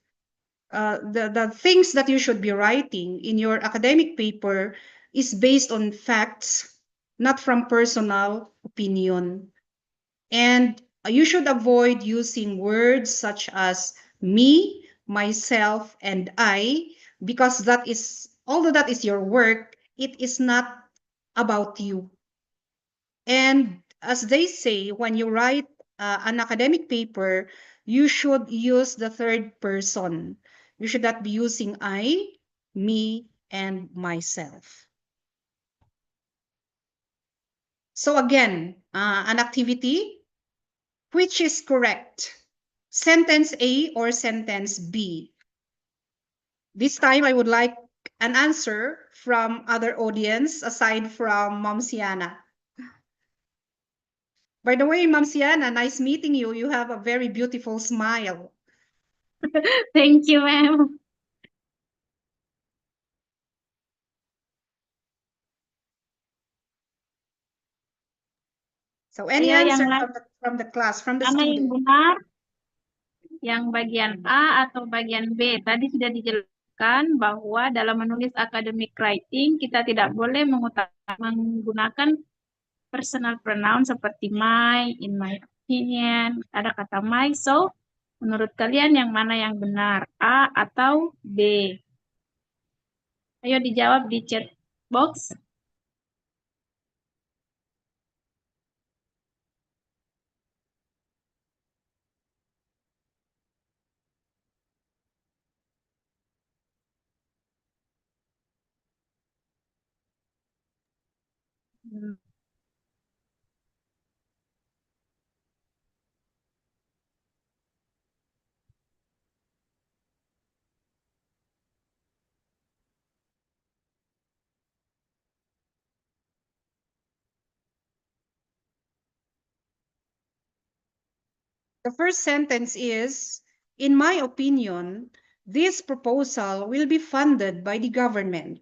the things that you should be writing in your academic paper is based on facts, not from personal opinion. And you should avoid using words such as me, myself, and I, because although that is your work, it is not about you. And as they say, when you write an academic paper, you should use the third person. You should not be using I, me, and myself. So again, an activity, which is correct? Sentence A or sentence B? This time I would like an answer from other audience aside from Ma'am Siana. By the way, Ma'am Siana, nice meeting you. You have a very beautiful smile. Thank you, ma'am. So any Ayo yang answer lain, from the class, from the mana yang student? benar? Yang bagian A atau bagian B? Tadi sudah dijelaskan bahwa dalam menulis academic writing, kita tidak boleh menggunakan personal pronoun seperti my, in my opinion, ada kata my. So, menurut kalian yang mana yang benar? A atau B? Ayo dijawab di chat box. The first sentence is, in my opinion, this proposal will be funded by the government.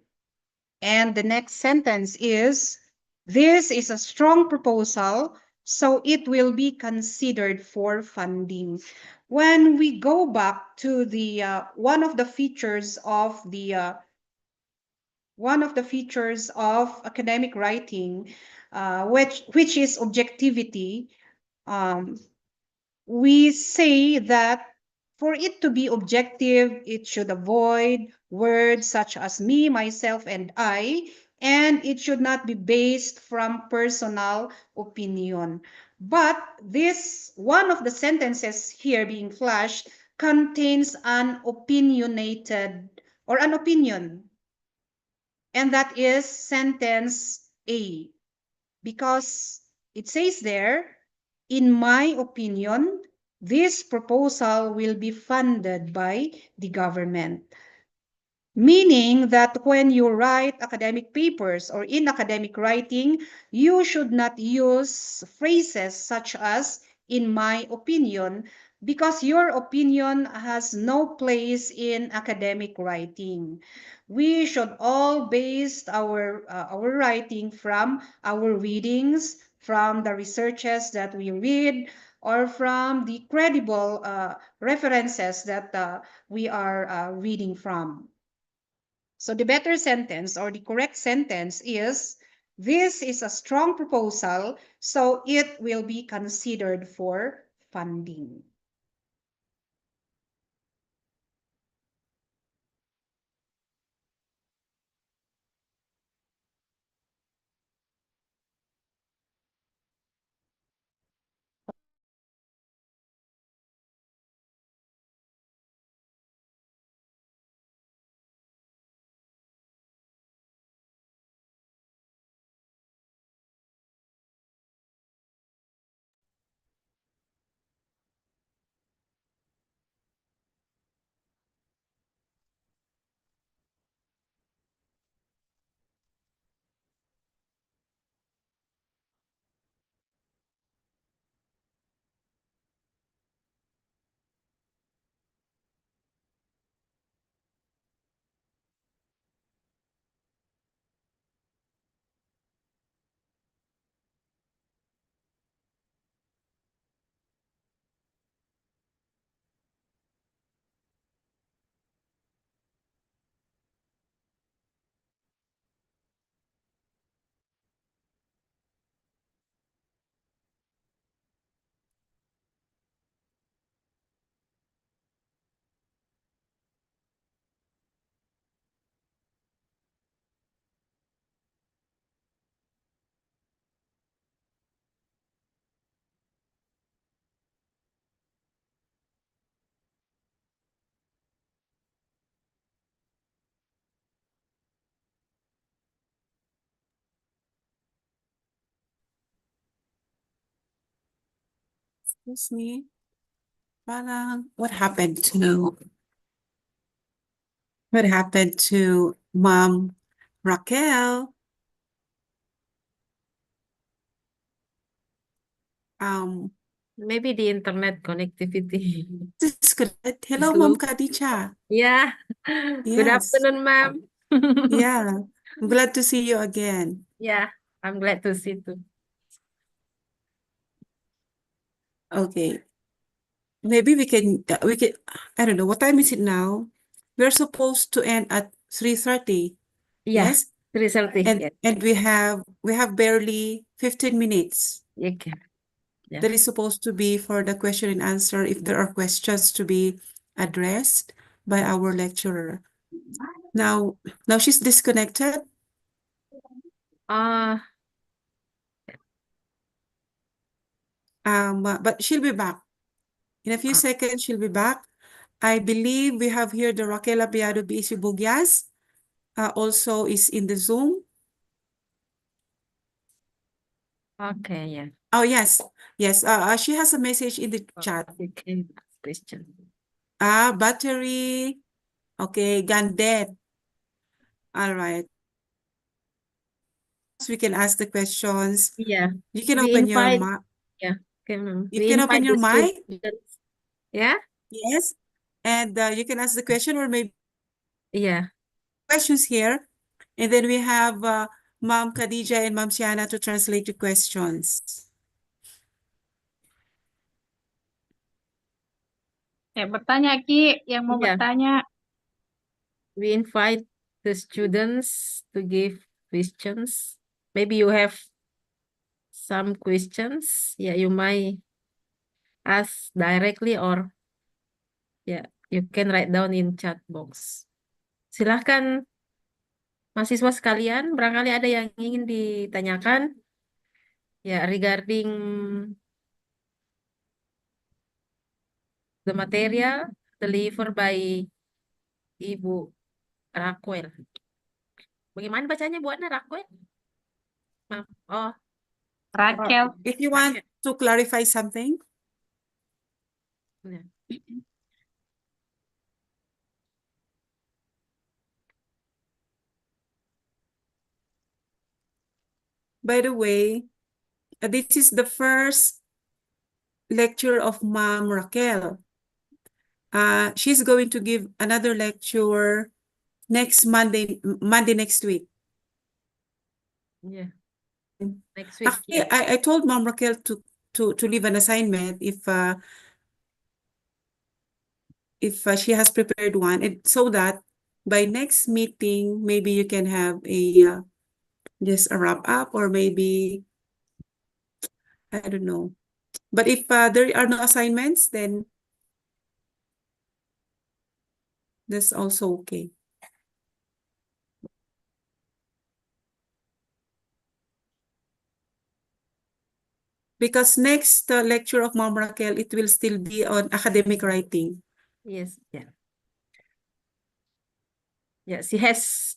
And the next sentence is, this is a strong proposal, so it will be considered for funding. When we go back to the one of the features of academic writing, which is objectivity, we say that for it to be objective, it should avoid words such as me, myself, and I, and it should not be based from personal opinion. But this one of the sentences here being flashed contains an opinionated or an opinion, and that is sentence A, because it says there, in my opinion, this proposal will be funded by the government. Meaning that when you write academic papers or in academic writing, you should not use phrases such as in my opinion, because your opinion has no place in academic writing. We should all base our writing from our readings, from the researches that we read, or from the credible references that we are reading from. So the better sentence or the correct sentence is, this is a strong proposal, so it will be considered for funding. Excuse me. Parang what happened to Mom Raquel? Maybe the internet connectivity Disconnect. is Hello, Mom low. Khadija. Yeah. Good Yes. afternoon, ma'am. Yeah. I'm glad to see you again. Yeah, I'm glad to see too. Okay. Maybe we can, I don't know, what time is it now? We're supposed to end at 3:30. Yeah, Yes? 3:30. And Yeah, and we have barely 15 minutes. you can. Yeah. That is supposed to be for the question and answer if there are questions to be addressed by our lecturer. Now she's disconnected. Uh, But she'll be back. In a few uh, seconds, she'll be back. I believe we have here the Raquel Apiado BSU Bugyas, also is in the Zoom. okay, yeah. Oh, yes. Yes. She has a message in the chat. You can ask question. Battery. Okay, gone dead. All right. We can ask the questions. Yeah, You can we open your invite, mic. yeah, You we can open invite your the mic. students. Yeah, Yes. And you can ask the question or maybe yeah. questions here. And then we have Ma'am Khadija and Ma'am Siana to translate the questions. Bertanya Ki, yang mau Yeah. bertanya. We invite the students to give questions. Maybe you have some questions. Yeah, you might ask directly or yeah, you can write down in chat box. Silahkan mahasiswa sekalian, barangkali ada yang ingin ditanyakan. Ya, regarding the material delivered by Ibu Raquel. Bagaimana bacanya Bu Ana, Raquel? Maaf. Oh, Raquel. If you want to clarify something, ya. by the way, this is the first lecture of Ma'am Raquel. She's going to give another lecture next Monday next week. Yeah. Next week. Actually, I told Ma'am Raquel to leave an assignment if she has prepared one, and so that by next meeting maybe you can have a just a wrap up, or maybe I don't know. But if there are no assignments, then that's also okay. Because next lecture of Ma'am Raquel, it will still be on academic writing. Yes, yeah. Yeah, she has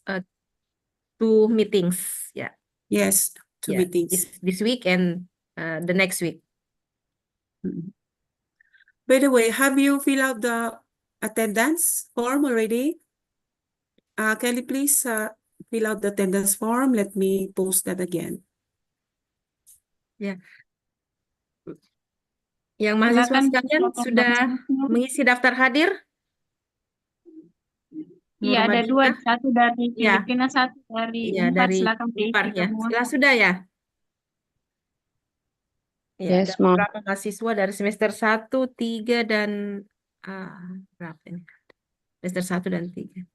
2 meetings. Yeah. Yes, 2 Yeah. meetings. This week and the next week. By the way, have you filled out the attendance form already? Kelly, please fill out the attendance form. Let me post that again. Ya. Yang mahasiswa Silakan sekalian silakan sudah Mbak. mengisi daftar hadir? Iya, ada 2, Nurmadita? satu dari Ya, Filipina, satu dari ya UMPAR. dari Silakan UMPAR diisi ya. semua. Sudah ya? Ya, ada Yes, Mom. beberapa mahasiswa dari semester 1, 3, dan berapa ini? Semester 1 dan 3. Iya.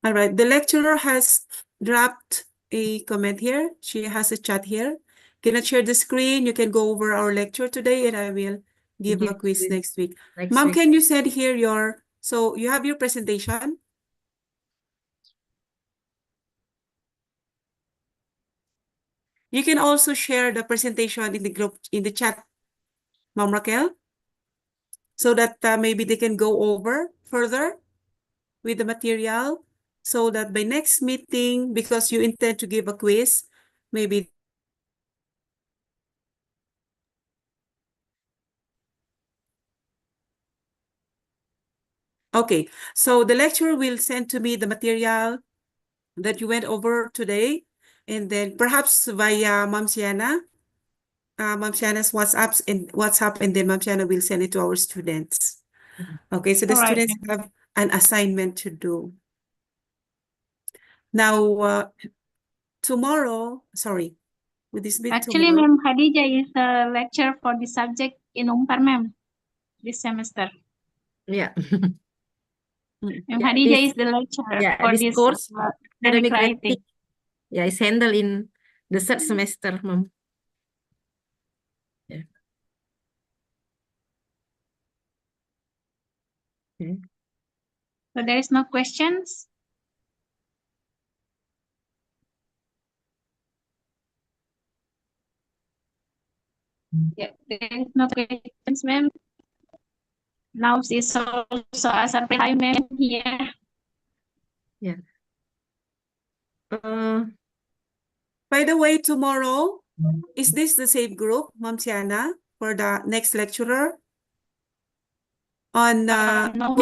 All right, the lecturer has dropped a comment here. She has a chat here. Can I share the screen? You can go over our lecture today, and I will give a quiz next week. Mom, can you send here so you have your presentation? You can also share the presentation in the group, in the chat, Mom Raquel, so that maybe they can go over further with the material, so that by next meeting, because you intend to give a quiz, maybe. Okay, so the lecturer will send to me the material that you went over today, and then perhaps via Ma'am Sienna, Ma'am Sienna's WhatsApp, and then Ma'am Sienna will send it to our students. Okay, so the All right. students have an assignment to do. Now, tomorrow, sorry, would this be Actually, tomorrow? Ma'am Khadija is a lecturer for the subject in UMPAR, ma'am, this semester. Ya. Ma'am Yeah, Khadija is the lecturer for this this course, academic academic writing. writing, yeah, is handled in the 3rd semester, Mom. Yeah. Okay. So there is no questions? Yeah, there is no questions, ma'am. Now is also asar time, ma'am, here. Yeah. By the way, tomorrow, is this the same group, Ma'am Sienna, for the next lecturer on No.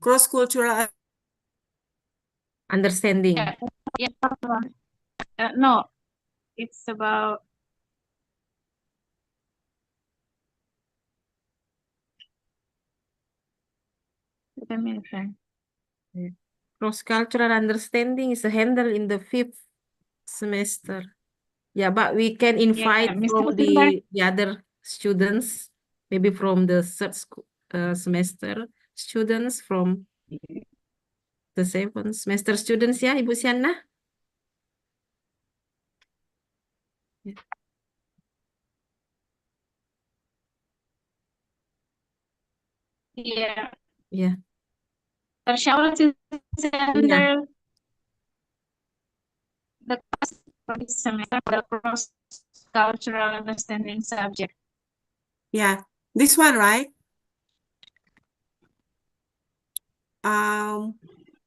cross-cultural? Understanding. Yeah. No, it's about Cross-cultural understanding is handled in the 5th semester. Yeah, but we can invite Mr. from Gutenberg. the other students, maybe from the 3rd semester students, from the 7th semester students, ya, Ibu Siana? Yeah. Yeah. Tersyawal under the class for this semester, the cross-cultural understanding subject. Yeah, this one, right?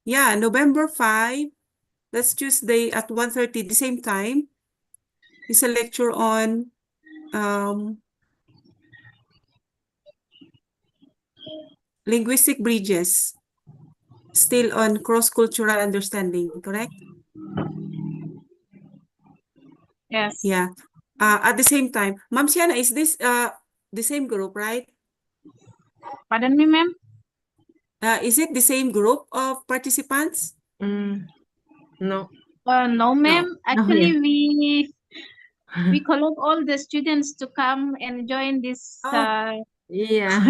Yeah, November 5, that's Tuesday at 1:30, the same time. It's a lecture on linguistic bridges, still on cross-cultural understanding, correct? Yes. Yeah. At the same time, Ma'am Siana, is this the same group, right? Pardon me, ma'am? Is it the same group of participants? No. No, ma'am. No. Actually, yeah. we collect all the students to come and join this Oh, Yeah.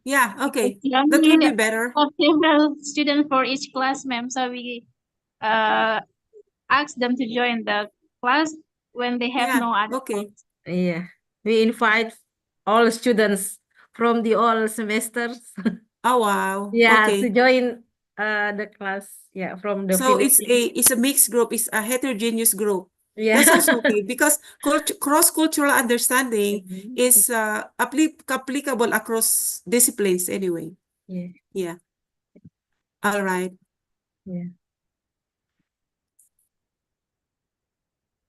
yeah, okay. we That would be only better. have several students for each class, ma'am. So we ask them to join the class when they have Yeah, no other okay. class. Yeah. We invite all students from the all semesters. Oh, wow. Yeah, to Okay. join the class. Yeah, from the So Philippines. it's a mixed group, it's a heterogeneous group. Yeah. That's also okay because cross-cultural understanding Mhm. is applicable across disciplines anyway. Yeah. Yeah. All right. Yeah.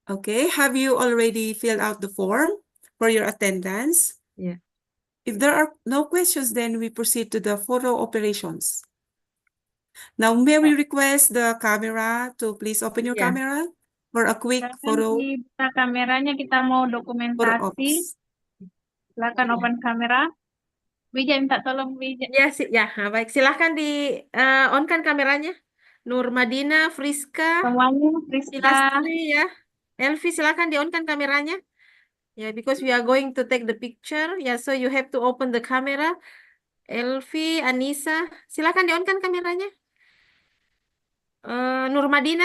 Okay. Have you already filled out the form for your attendance? Yeah. If there are no questions, then we proceed to the photo operations. Now, may we request the camera to please open your Yeah. camera for a quick Silakan photo dibuka kameranya, kita mau dokumentasi. ops. Silakan open kamera. Wija minta tolong Wija. Ya, baik. Silahkan di on-kan kameranya. Nur Madina, Friska, Semuanya, Priska. Silastri ya. Elvi, silahkan di on-kan kameranya. Yeah, because we are going to take the picture. Yeah, so you have to open the camera. Elvi, Anissa, silahkan di on-kan kameranya. Nur Madina,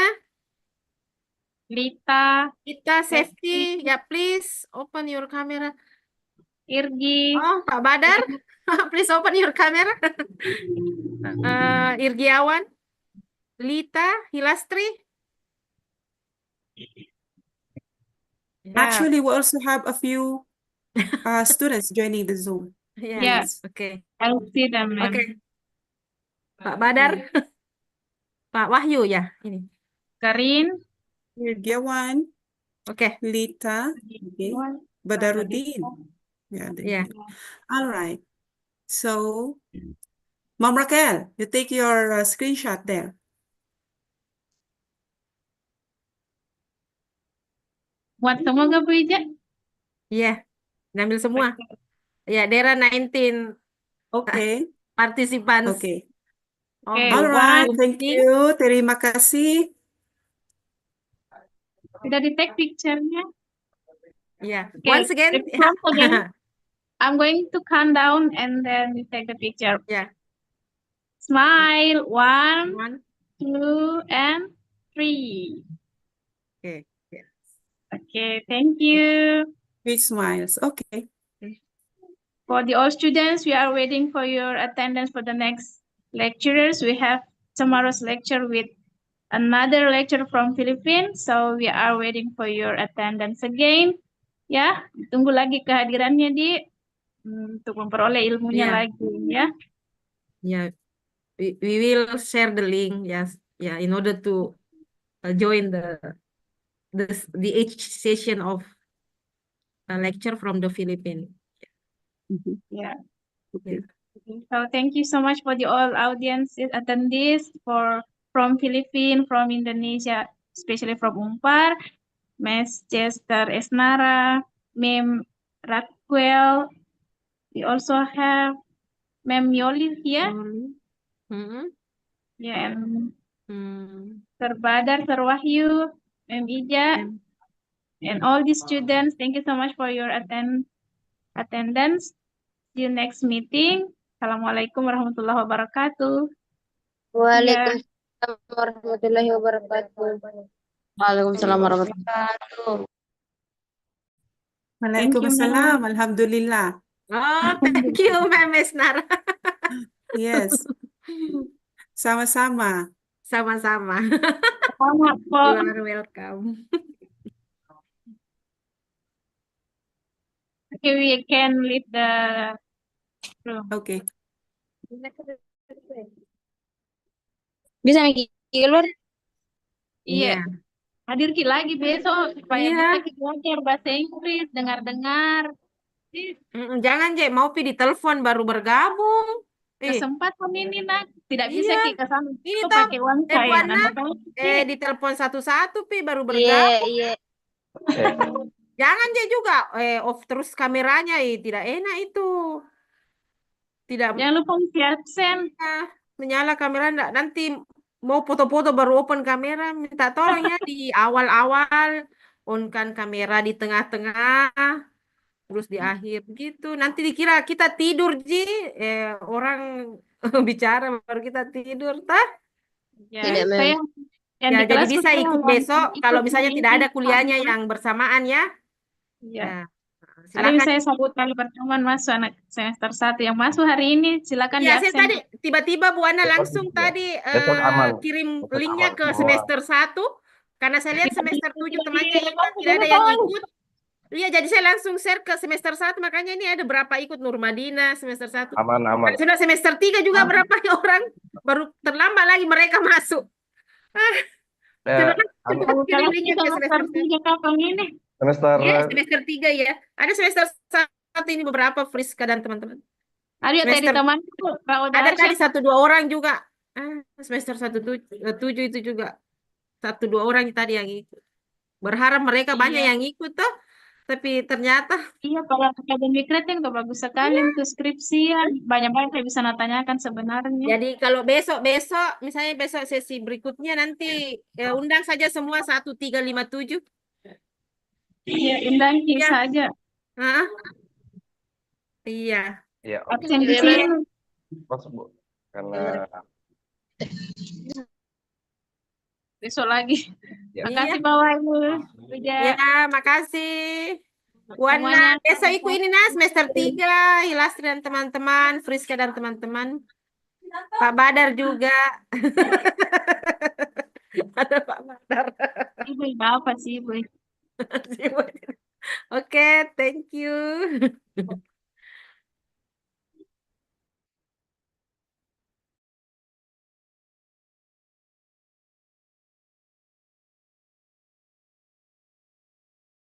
Lita, kita Lesti, safety. Ya, please open your camera. Irgi, Oh, Pak Badar, please open your camera. Irgiawan, Lita, Hilastri. Yeah. Actually, we also have a few students joining the Zoom. Yeah. ya, Yes. Okay. I'll see them, ma'am. Okay. Pak Badar, Pak Wahyu ya ini. Karin, Irgiawan, Oke. Lita, okay. Badarudin. Yeah, there Yeah. you go. All right. So, Mom Raquel, you take your screenshot there. Muat semua gak Bu Wija? Iya. Ngambil semua. Ya, there are 19 Okay. participants Okay. of Okay, the All right. Zoom Thank meeting. you. Terima kasih. sudah di take picture-nya. Yeah. Okay, Once again. once again, I'm going to count down and then we take the picture. Yeah. Smile, 1, 1. 2, and 3. Okay. Yeah. Okay, thank you. With smiles. Okay. For the all students, we are waiting for your attendance for the next lecturers. We have tomorrow's lecture with another lecturer from Philippines. So we are waiting for your attendance again. Ya, tunggu lagi kehadirannya di untuk memperoleh ilmunya Yeah. lagi ya. Yeah. We will share the link. Yes. Yeah. In order to join the each session of a lecture from the Philippines. Yeah. Yeah. So thank you so much for the all audience attendees from Philippines, from Indonesia, especially from UMPAR, Ms. Chester Esnara, Mem Raquel. We also have Mem Yoli here. Mm-hmm. Yeah, and Sir Badar, Sir Wahyu, Mem Ija, and all the students. Thank you so much for your attendance. See you next meeting. Assalamualaikum warahmatullahi wabarakatuh. Waalaikumsalam warahmatullahi wabarakatuh. Waalaikumsalam warahmatullahi wabarakatuh. Thank you, Waalaikumsalam. ma'am. Alhamdulillah. Oh, thank you, Ma'am Esnara. Yes. Sama-sama. Sama-sama. Selamat po. You are welcome. Okay, we can leave the room. Okay. Bisa Miki keluar? Iya. Yeah. Hadir Ki lagi besok supaya Iya. bisa kita belajar bahasa Inggris, dengar-dengar. Jangan Je, mau pi di telepon baru bergabung. Kesempatan ini nak tidak bisa Iya. Ki ke sana. Ini Kau toh, pakai uang Bu saya. Anna, di telepon satu-satu pi baru Iya, bergabung. iya. Jangan Je juga, off terus kameranya, tidak enak itu. Tidak. Jangan lupa isi absen. Iya, menyala kamera enggak. Nanti mau foto-foto baru open kamera. Minta tolong ya di awal-awal. On kan kamera di tengah-tengah. Terus di akhir gitu. Nanti dikira kita tidur, Ji. Orang bicara baru kita tidur. Tah? Ya, Tidak, saya Mem. yang Ya, di jadi kelasku bisa saya ikut yang besok. Kalau ikut misalnya hari tidak ini. ada kuliahnya yang bersamaan ya. Ya. Nah, Ada silakan. saya satu kali pertemuan masuk anak semester 1 yang masuk hari ini. Silakan di Ya, saya absen. tadi tiba-tiba Bu Ana langsung tadi kirim linknya ke semester 1 karena saya lihat semester 7 temannya hilang, tidak ada yang ikut. Iya, jadi saya langsung share ke semester 1 makanya ini ada berapa ikut Nurmadina semester 1. Aman. Sudah semester 3 juga berapa orang baru terlambat lagi mereka masuk. Ah, terima kasih Aman. cepat kirim Kalau linknya kita ke semester semester 1. 3 kapan ini? Semester Iya, semester 3 ya. Ada semester 1 ini beberapa Friska dan teman-teman. Ada tadi Semester temanku, Kak ada Odarsya. tadi 1-2 orang juga. Semester 7 itu juga 1-2 orang tadi yang ikut. Berharap mereka banyak Iya. yang ikut toh, tapi ternyata Iya, kalau akademik rating tuh bagus sekali untuk skripsian. Banyak-banyak yang bisa tanyakan sebenarnya. jadi kalau besok misalnya besok sesi berikutnya nanti undang saja semua 1357. Iya, undang Ya. saja. Hah? Iya. ya, oke. Absen di Iya, sini. Masuk, Bu. Karena Besok lagi. Ya. Makasih Bapak Ibu. Ya, makasih. Wana, Semuanya. besok ikut ini nah semester 3, Hilastri dan teman-teman, Friska dan teman-teman. Pak Badar juga. Ada Pak Badar. Ibu, apa sih Ibu? Oke, thank you.